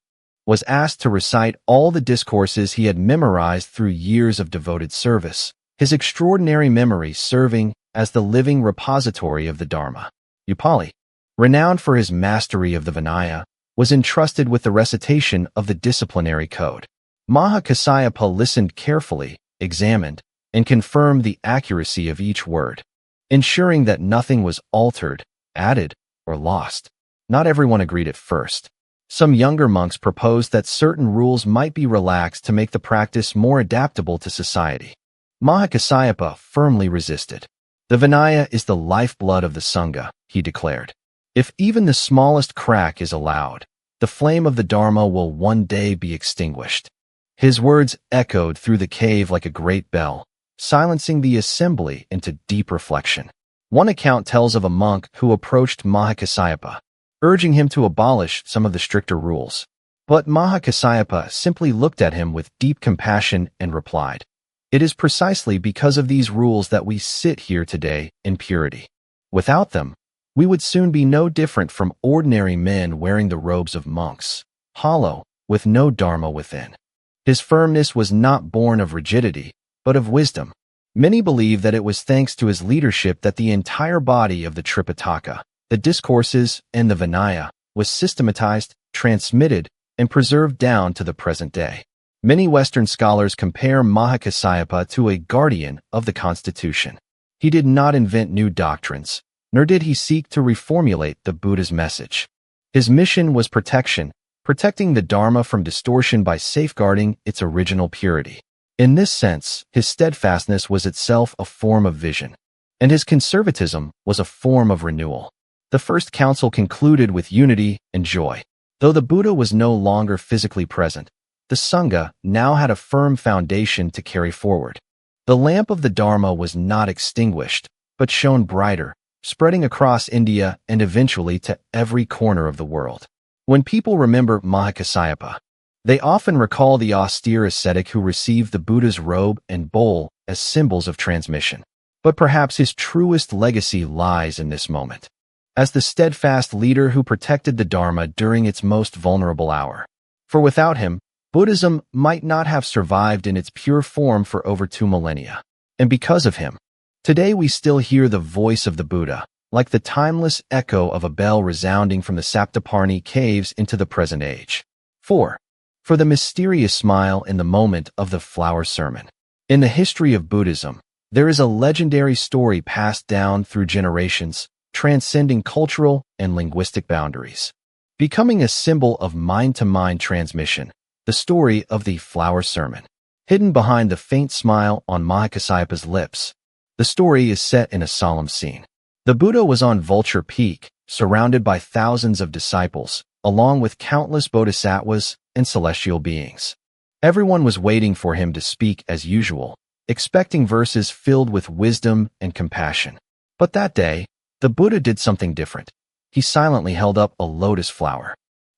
A: was asked to recite all the discourses he had memorized through years of devoted service, his extraordinary memory serving as the living repository of the Dharma. Upali, renowned for his mastery of the Vinaya, was entrusted with the recitation of the disciplinary code. Mahakasyapa listened carefully, examined, and confirmed the accuracy of each word, ensuring that nothing was altered, added, or lost. Not everyone agreed at first. Some younger monks proposed that certain rules might be relaxed to make the practice more adaptable to society. Mahakasyapa firmly resisted. The Vinaya is the lifeblood of the Sangha, he declared. If even the smallest crack is allowed, the flame of the Dharma will one day be extinguished. His words echoed through the cave like a great bell, silencing the assembly into deep reflection. One account tells of a monk who approached Mahakasyapa, urging him to abolish some of the stricter rules. But Mahakasyapa simply looked at him with deep compassion and replied, "It is precisely because of these rules that we sit here today in purity. Without them, we would soon be no different from ordinary men wearing the robes of monks, hollow, with no Dharma within." His firmness was not born of rigidity, but of wisdom. Many believe that it was thanks to his leadership that the entire body of the Tripitaka, the discourses, and the Vinaya was systematized, transmitted, and preserved down to the present day. Many Western scholars compare Mahakasyapa to a guardian of the Constitution. He did not invent new doctrines, nor did he seek to reformulate the Buddha's message. His mission was protection, protecting the Dharma from distortion by safeguarding its original purity. In this sense, his steadfastness was itself a form of vision, and his conservatism was a form of renewal. The first council concluded with unity and joy. Though the Buddha was no longer physically present, the Sangha now had a firm foundation to carry forward. The lamp of the Dharma was not extinguished, but shone brighter, spreading across India and eventually to every corner of the world. When people remember Mahakasyapa, they often recall the austere ascetic who received the Buddha's robe and bowl as symbols of transmission. But perhaps his truest legacy lies in this moment, as the steadfast leader who protected the Dharma during its most vulnerable hour. For without him, Buddhism might not have survived in its pure form for over 2 millennia. And because of him, today we still hear the voice of the Buddha, like the timeless echo of a bell resounding from the Saptaparni caves into the present age. 4. For the mysterious smile in the moment of the flower sermon. In the history of Buddhism, there is a legendary story passed down through generations, transcending cultural and linguistic boundaries, becoming a symbol of mind-to-mind transmission, the story of the flower sermon. Hidden behind the faint smile on Mahakasyapa's lips, the story is set in a solemn scene. The Buddha was on Vulture Peak, surrounded by thousands of disciples, along with countless bodhisattvas and celestial beings. Everyone was waiting for him to speak as usual, expecting verses filled with wisdom and compassion. But that day, the Buddha did something different. He silently held up a lotus flower.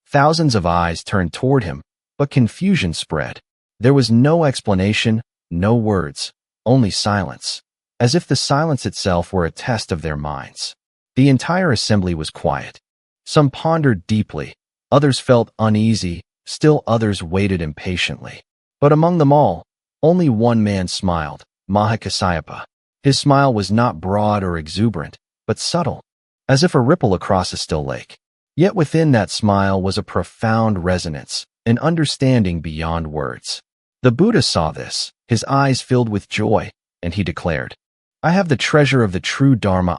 A: Thousands of eyes turned toward him, but confusion spread. There was no explanation, no words, only silence, as if the silence itself were a test of their minds. The entire assembly was quiet. Some pondered deeply, others felt uneasy, still others waited impatiently. But among them all, only one man smiled, Mahakasyapa. His smile was not broad or exuberant, but subtle, as if a ripple across a still lake. Yet within that smile was a profound resonance, an understanding beyond words. The Buddha saw this, his eyes filled with joy, and he declared, "I have the treasure of the true Dharma,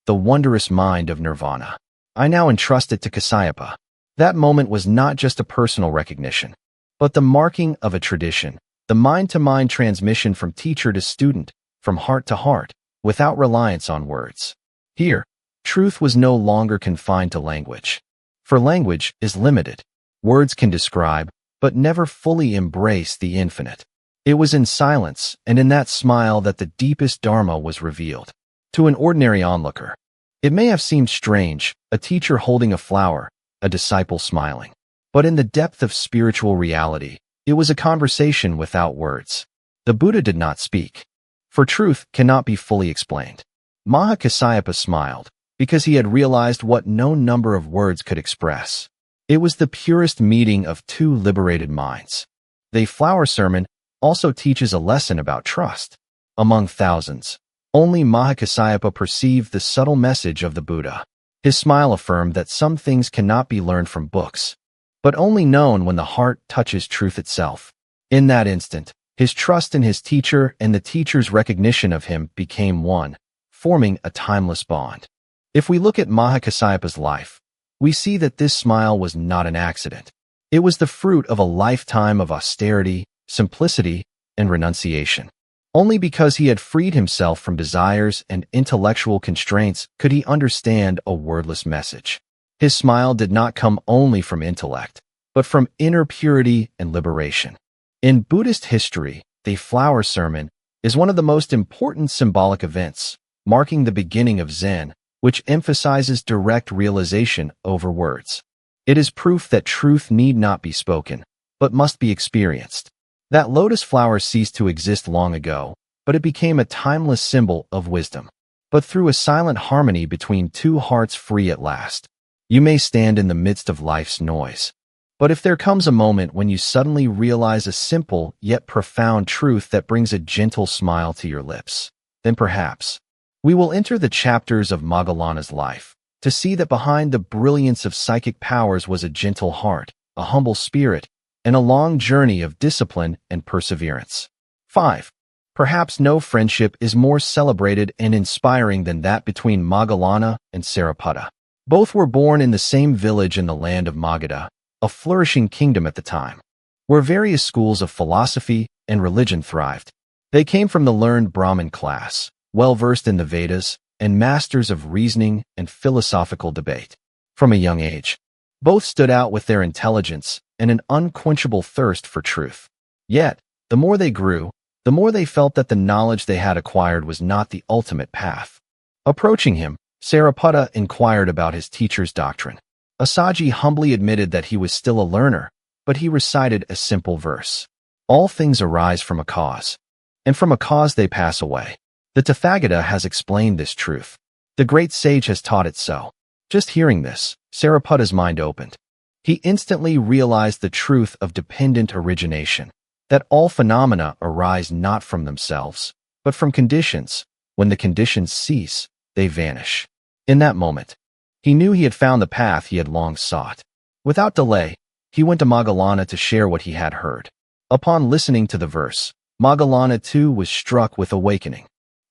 A: the wondrous mind of nirvana." I now entrust it to Kasyapa. That moment was not just a personal recognition, but the marking of a tradition, the mind-to-mind transmission from teacher to student, from heart to heart, without reliance on words. Here, truth was no longer confined to language. For language is limited. Words can describe, but never fully embrace the infinite. It was in silence and in that smile that the deepest Dharma was revealed. To an ordinary onlooker, it may have seemed strange, a teacher holding a flower, a disciple smiling. But in the depth of spiritual reality, it was a conversation without words. The Buddha did not speak, for truth cannot be fully explained. Mahakasyapa smiled, because he had realized what no number of words could express. It was the purest meeting of two liberated minds. The flower sermon also teaches a lesson about trust. Among thousands, only Mahakasyapa perceived the subtle message of the Buddha. His smile affirmed that some things cannot be learned from books, but only known when the heart touches truth itself. In that instant, his trust in his teacher and the teacher's recognition of him became one, forming a timeless bond. If we look at Mahakasyapa's life, we see that this smile was not an accident. It was the fruit of a lifetime of austerity, simplicity, and renunciation. Only because he had freed himself from desires and intellectual constraints could he understand a wordless message. His smile did not come only from intellect, but from inner purity and liberation. In Buddhist history, the flower sermon is one of the most important symbolic events, marking the beginning of Zen, which emphasizes direct realization over words. It is proof that truth need not be spoken, but must be experienced. That lotus flower ceased to exist long ago, but it became a timeless symbol of wisdom. But through a silent harmony between two hearts free at last. You may stand in the midst of life's noise, but if there comes a moment when you suddenly realize a simple yet profound truth that brings a gentle smile to your lips, then perhaps we will enter the chapters of Moggallana's life to see that behind the brilliance of psychic powers was a gentle heart, a humble spirit, and a long journey of discipline and perseverance. 5. Perhaps no friendship is more celebrated and inspiring than that between Moggallana and Sariputta. Both were born in the same village in the land of Magadha, a flourishing kingdom at the time, where various schools of philosophy and religion thrived. They came from the learned Brahmin class, well-versed in the Vedas, and masters of reasoning and philosophical debate. From a young age, both stood out with their intelligence and an unquenchable thirst for truth. Yet, the more they grew, the more they felt that the knowledge they had acquired was not the ultimate path. Approaching him, Sariputta inquired about his teacher's doctrine. Assaji humbly admitted that he was still a learner, but he recited a simple verse. All things arise from a cause, and from a cause they pass away. The Tathagata has explained this truth. The great sage has taught it so. Just hearing this, Sariputta's mind opened. He instantly realized the truth of dependent origination, that all phenomena arise not from themselves, but from conditions. When the conditions cease, they vanish. In that moment, he knew he had found the path he had long sought. Without delay, he went to Moggallana to share what he had heard. Upon listening to the verse, Moggallana too was struck with awakening.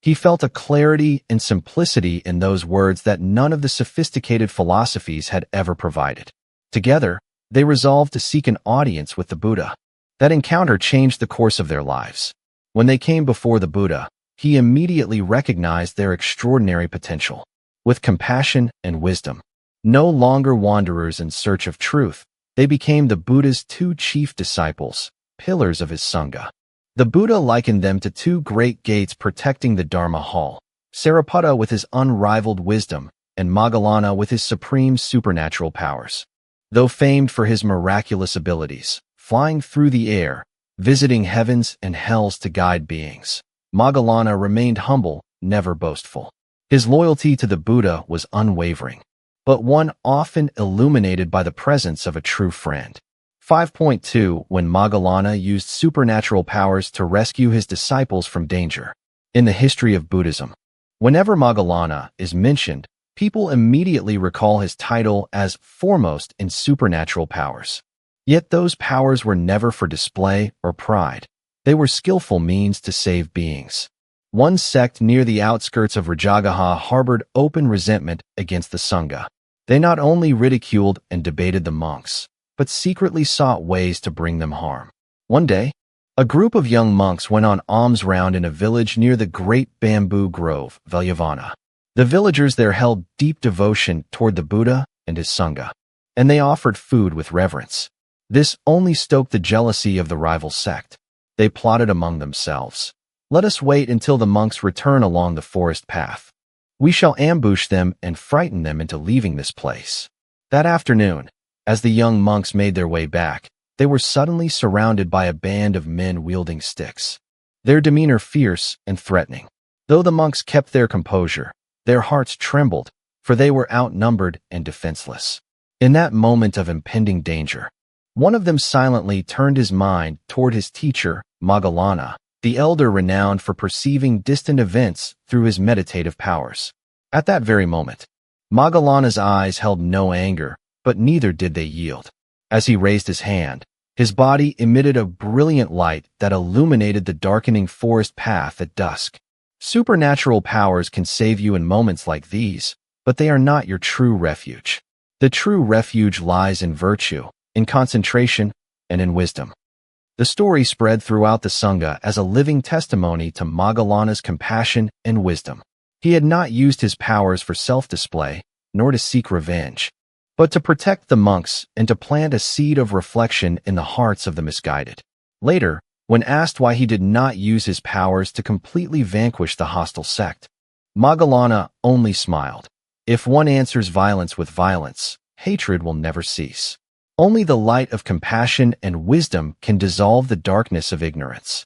A: He felt a clarity and simplicity in those words that none of the sophisticated philosophies had ever provided. Together, they resolved to seek an audience with the Buddha. That encounter changed the course of their lives. When they came before the Buddha, he immediately recognized their extraordinary potential. With compassion and wisdom, no longer wanderers in search of truth, they became the Buddha's two chief disciples, pillars of his Sangha. The Buddha likened them to two great gates protecting the Dharma hall, Sariputta with his unrivaled wisdom, and Moggallana with his supreme supernatural powers. Though famed for his miraculous abilities, flying through the air, visiting heavens and hells to guide beings, Moggallana remained humble, never boastful. His loyalty to the Buddha was unwavering, but one often illuminated by the presence of a true friend. 5.2 When Moggallana used supernatural powers to rescue his disciples from danger. In the history of Buddhism, whenever Moggallana is mentioned, people immediately recall his title as foremost in supernatural powers. Yet those powers were never for display or pride. They were skillful means to save beings. One sect near the outskirts of Rajagaha harbored open resentment against the Sangha. They not only ridiculed and debated the monks, but secretly sought ways to bring them harm. One day, a group of young monks went on alms round in a village near the great bamboo grove, Veljavana. The villagers there held deep devotion toward the Buddha and his Sangha, and they offered food with reverence. This only stoked the jealousy of the rival sect. They plotted among themselves. Let us wait until the monks return along the forest path. We shall ambush them and frighten them into leaving this place. That afternoon, as the young monks made their way back, they were suddenly surrounded by a band of men wielding sticks, their demeanor fierce and threatening. Though the monks kept their composure, their hearts trembled, for they were outnumbered and defenseless. In that moment of impending danger, one of them silently turned his mind toward his teacher, Moggallana, the elder renowned for perceiving distant events through his meditative powers. At that very moment, Moggallana's eyes held no anger, but neither did they yield. As he raised his hand, his body emitted a brilliant light that illuminated the darkening forest path at dusk. Supernatural powers can save you in moments like these, but they are not your true refuge. The true refuge lies in virtue, in concentration, and in wisdom. The story spread throughout the Sangha as a living testimony to Moggallana's compassion and wisdom. He had not used his powers for self-display, nor to seek revenge, but to protect the monks and to plant a seed of reflection in the hearts of the misguided. Later, when asked why he did not use his powers to completely vanquish the hostile sect, Moggallana only smiled. If one answers violence with violence, hatred will never cease. Only the light of compassion and wisdom can dissolve the darkness of ignorance.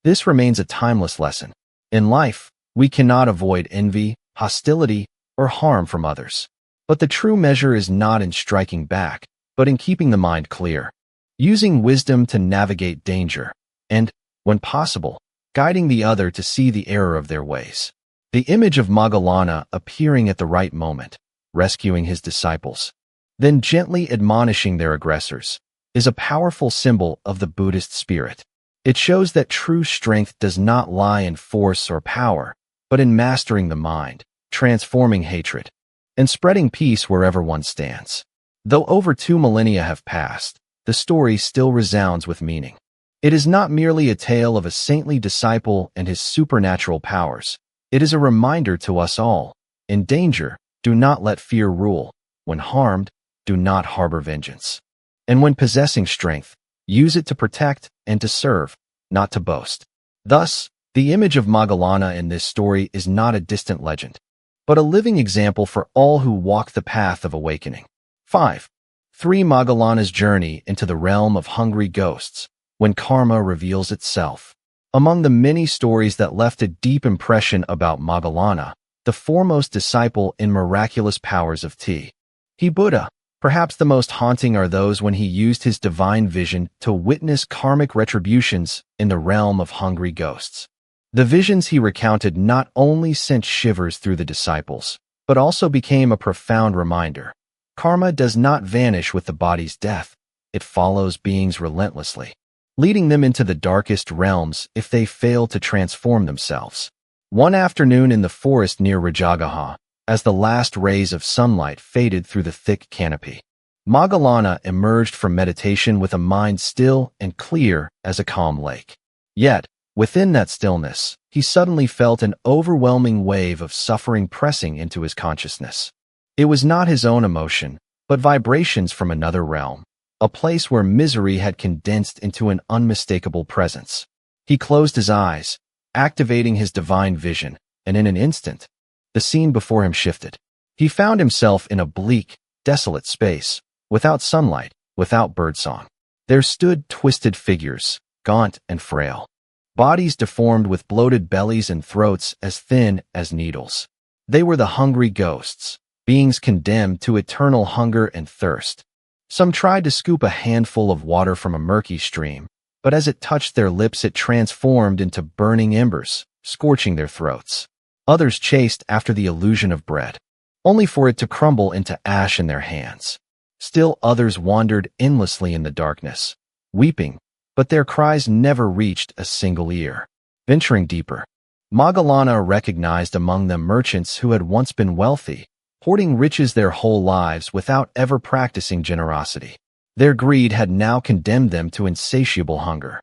A: This remains a timeless lesson. In life, we cannot avoid envy, hostility, or harm from others. But the true measure is not in striking back, but in keeping the mind clear, using wisdom to navigate danger, and, when possible, guiding the other to see the error of their ways. The image of Moggallana appearing at the right moment, rescuing his disciples, then gently admonishing their aggressors, is a powerful symbol of the Buddhist spirit. It shows that true strength does not lie in force or power, but in mastering the mind, transforming hatred, and spreading peace wherever one stands. Though over 2 millennia have passed, the story still resounds with meaning. It is not merely a tale of a saintly disciple and his supernatural powers. It is a reminder to us all: in danger, do not let fear rule. When harmed, do not harbor vengeance. And when possessing strength, use it to protect and to serve, not to boast. Thus, the image of Moggallana in this story is not a distant legend, but a living example for all who walk the path of awakening. 5. 3. Moggallana's journey into the realm of hungry ghosts, when karma reveals itself. Among the many stories that left a deep impression about Moggallana, the foremost disciple in miraculous powers of T. He Buddha, perhaps the most haunting are those when he used his divine vision to witness karmic retributions in the realm of hungry ghosts. The visions he recounted not only sent shivers through the disciples, but also became a profound reminder. Karma does not vanish with the body's death. It follows beings relentlessly, leading them into the darkest realms if they fail to transform themselves. One afternoon in the forest near Rajagaha, as the last rays of sunlight faded through the thick canopy, Moggallana emerged from meditation with a mind still and clear as a calm lake. Yet, within that stillness, he suddenly felt an overwhelming wave of suffering pressing into his consciousness. It was not his own emotion, but vibrations from another realm, a place where misery had condensed into an unmistakable presence. He closed his eyes, activating his divine vision, and in an instant, the scene before him shifted. He found himself in a bleak, desolate space, without sunlight, without birdsong. There stood twisted figures, gaunt and frail, bodies deformed with bloated bellies and throats as thin as needles. They were the hungry ghosts, beings condemned to eternal hunger and thirst. Some tried to scoop a handful of water from a murky stream, but as it touched their lips it transformed into burning embers, scorching their throats. Others chased after the illusion of bread, only for it to crumble into ash in their hands. Still others wandered endlessly in the darkness, weeping, but their cries never reached a single ear. Venturing deeper, Moggallana recognized among them merchants who had once been wealthy, hoarding riches their whole lives without ever practicing generosity. Their greed had now condemned them to insatiable hunger.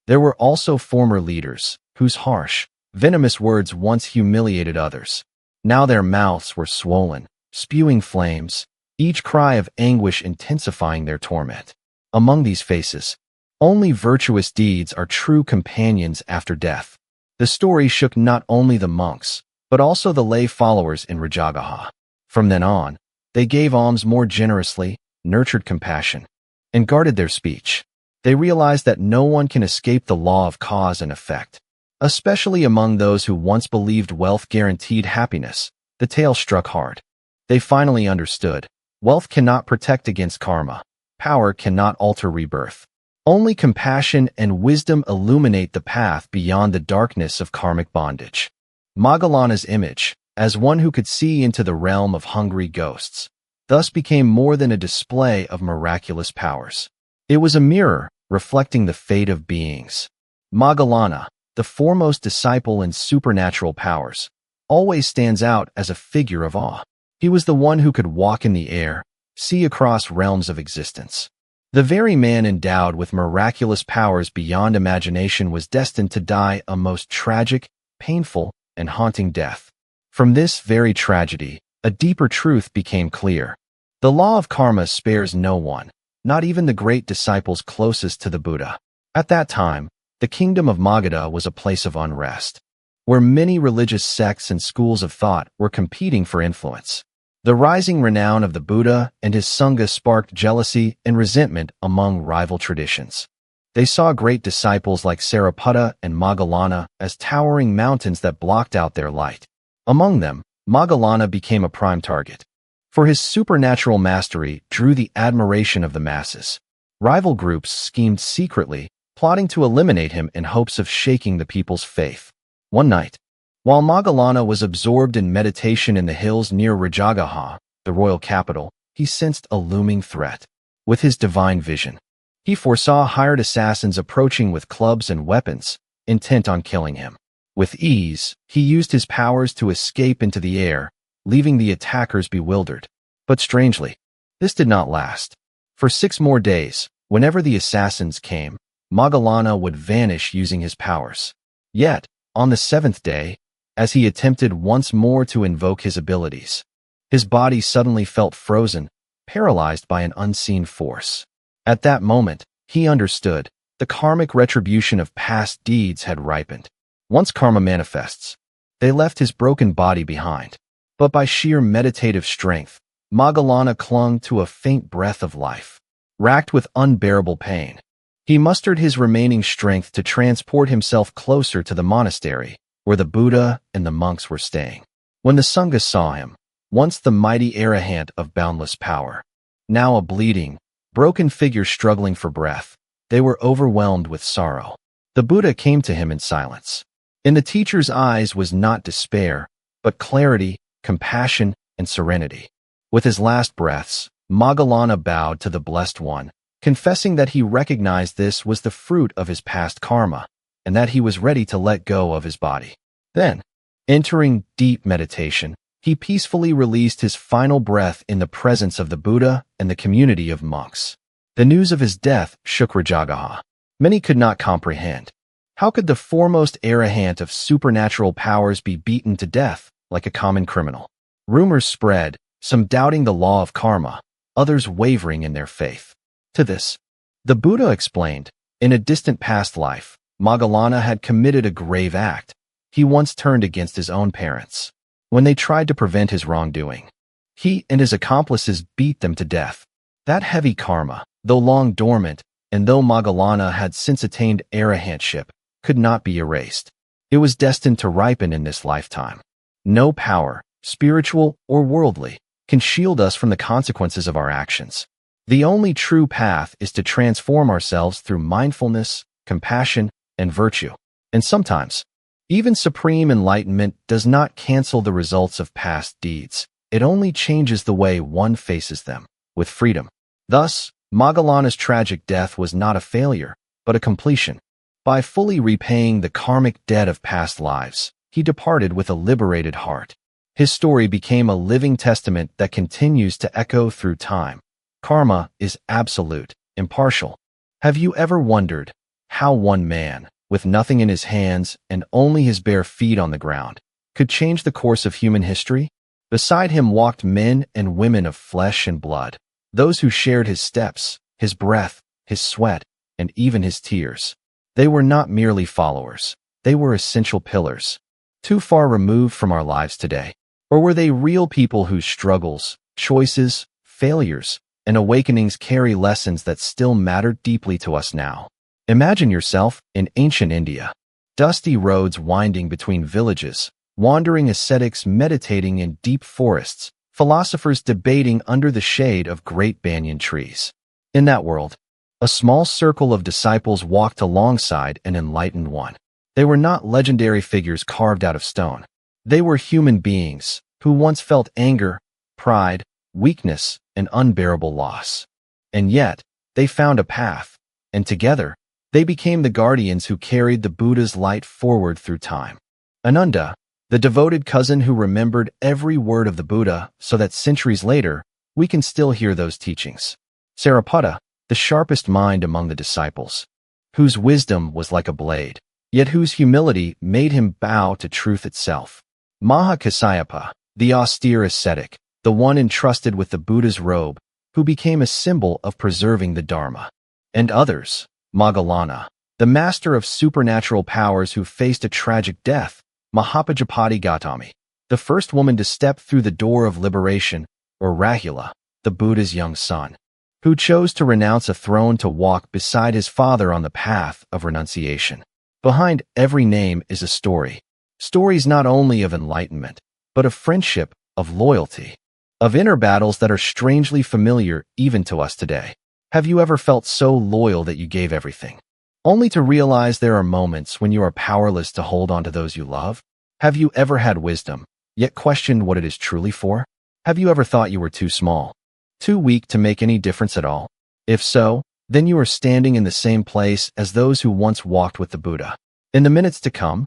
A: There were also former leaders, whose harsh, venomous words once humiliated others. Now their mouths were swollen, spewing flames, each cry of anguish intensifying their torment. Among these faces, only virtuous deeds are true companions after death. The story shook not only the monks, but also the lay followers in Rajagaha. From then on, they gave alms more generously, nurtured compassion, and guarded their speech. They realized that no one can escape the law of cause and effect. Especially among those who once believed wealth guaranteed happiness, the tale struck hard. They finally understood. Wealth cannot protect against karma. Power cannot alter rebirth. Only compassion and wisdom illuminate the path beyond the darkness of karmic bondage. Moggallana's image, as one who could see into the realm of hungry ghosts, thus became more than a display of miraculous powers. It was a mirror reflecting the fate of beings. Moggallana, the foremost disciple in supernatural powers, always stands out as a figure of awe. He was the one who could walk in the air, see across realms of existence. The very man endowed with miraculous powers beyond imagination was destined to die a most tragic, painful, and haunting death. From this very tragedy, a deeper truth became clear. The law of karma spares no one, not even the great disciples closest to the Buddha. At that time, the kingdom of Magadha was a place of unrest, where many religious sects and schools of thought were competing for influence. The rising renown of the Buddha and his Sangha sparked jealousy and resentment among rival traditions. They saw great disciples like Sariputta and Moggallana as towering mountains that blocked out their light. Among them, Moggallana became a prime target, for his supernatural mastery drew the admiration of the masses. Rival groups schemed secretly, plotting to eliminate him in hopes of shaking the people's faith. One night, while Moggallana was absorbed in meditation in the hills near Rajagaha, the royal capital, he sensed a looming threat. With his divine vision, he foresaw hired assassins approaching with clubs and weapons, intent on killing him. With ease, he used his powers to escape into the air, leaving the attackers bewildered. But strangely, this did not last. For 6 more days, whenever the assassins came, Moggallana would vanish using his powers. Yet, on the 7th day, as he attempted once more to invoke his abilities, his body suddenly felt frozen, paralyzed by an unseen force. At that moment, he understood. The karmic retribution of past deeds had ripened. Once karma manifests, they left his broken body behind. But by sheer meditative strength, Moggallana clung to a faint breath of life. Racked with unbearable pain, he mustered his remaining strength to transport himself closer to the monastery, where the Buddha and the monks were staying. When the Sangha saw him, once the mighty arahant of boundless power, now a bleeding, broken figure struggling for breath, they were overwhelmed with sorrow. The Buddha came to him in silence. In the teacher's eyes was not despair, but clarity, compassion, and serenity. With his last breaths, Moggallana bowed to the Blessed One, confessing that he recognized this was the fruit of his past karma, and that he was ready to let go of his body. Then, entering deep meditation, he peacefully released his final breath in the presence of the Buddha and the community of monks. The news of his death shook Rajagaha. Many could not comprehend. How could the foremost arahant of supernatural powers be beaten to death like a common criminal? Rumors spread, some doubting the law of karma, others wavering in their faith. To this, the Buddha explained, in a distant past life, Moggallana had committed a grave act. He once turned against his own parents. When they tried to prevent his wrongdoing, he and his accomplices beat them to death. That heavy karma, though long dormant, and though Moggallana had since attained arahantship, could not be erased. It was destined to ripen in this lifetime. No power, spiritual or worldly, can shield us from the consequences of our actions. The only true path is to transform ourselves through mindfulness, compassion, and virtue. And sometimes, even supreme enlightenment does not cancel the results of past deeds. It only changes the way one faces them, with freedom. Thus, Moggallana's tragic death was not a failure, but a completion. By fully repaying the karmic debt of past lives, he departed with a liberated heart. His story became a living testament that continues to echo through time. Karma is absolute, impartial. Have you ever wondered how one man, with nothing in his hands and only his bare feet on the ground, could change the course of human history? Beside him walked men and women of flesh and blood, those who shared his steps, his breath, his sweat, and even his tears. They were not merely followers. They were essential pillars. Too far removed from our lives today? Or were they real people whose struggles, choices, failures, and awakenings carry lessons that still matter deeply to us now? Imagine yourself in ancient India. Dusty roads winding between villages, wandering ascetics meditating in deep forests, philosophers debating under the shade of great banyan trees. In that world, a small circle of disciples walked alongside an enlightened one. They were not legendary figures carved out of stone. They were human beings who once felt anger, pride, weakness, and unbearable loss. And yet, they found a path, and together, they became the guardians who carried the Buddha's light forward through time. Ananda, the devoted cousin who remembered every word of the Buddha so that centuries later, we can still hear those teachings. Sariputta, the sharpest mind among the disciples, whose wisdom was like a blade, yet whose humility made him bow to truth itself. Mahakasyapa, the austere ascetic, the one entrusted with the Buddha's robe, who became a symbol of preserving the Dharma. And others, Moggallana, the master of supernatural powers who faced a tragic death, Mahakasyapa, the first woman to step through the door of liberation, or Rahula, the Buddha's young son, who chose to renounce a throne to walk beside his father on the path of renunciation. Behind every name is a story. Stories not only of enlightenment, but of friendship, of loyalty, of inner battles that are strangely familiar even to us today. Have you ever felt so loyal that you gave everything, only to realize there are moments when you are powerless to hold on to those you love? Have you ever had wisdom, yet questioned what it is truly for? Have you ever thought you were too small, too weak to make any difference at all? If so, then you are standing in the same place as those who once walked with the Buddha. In the minutes to come,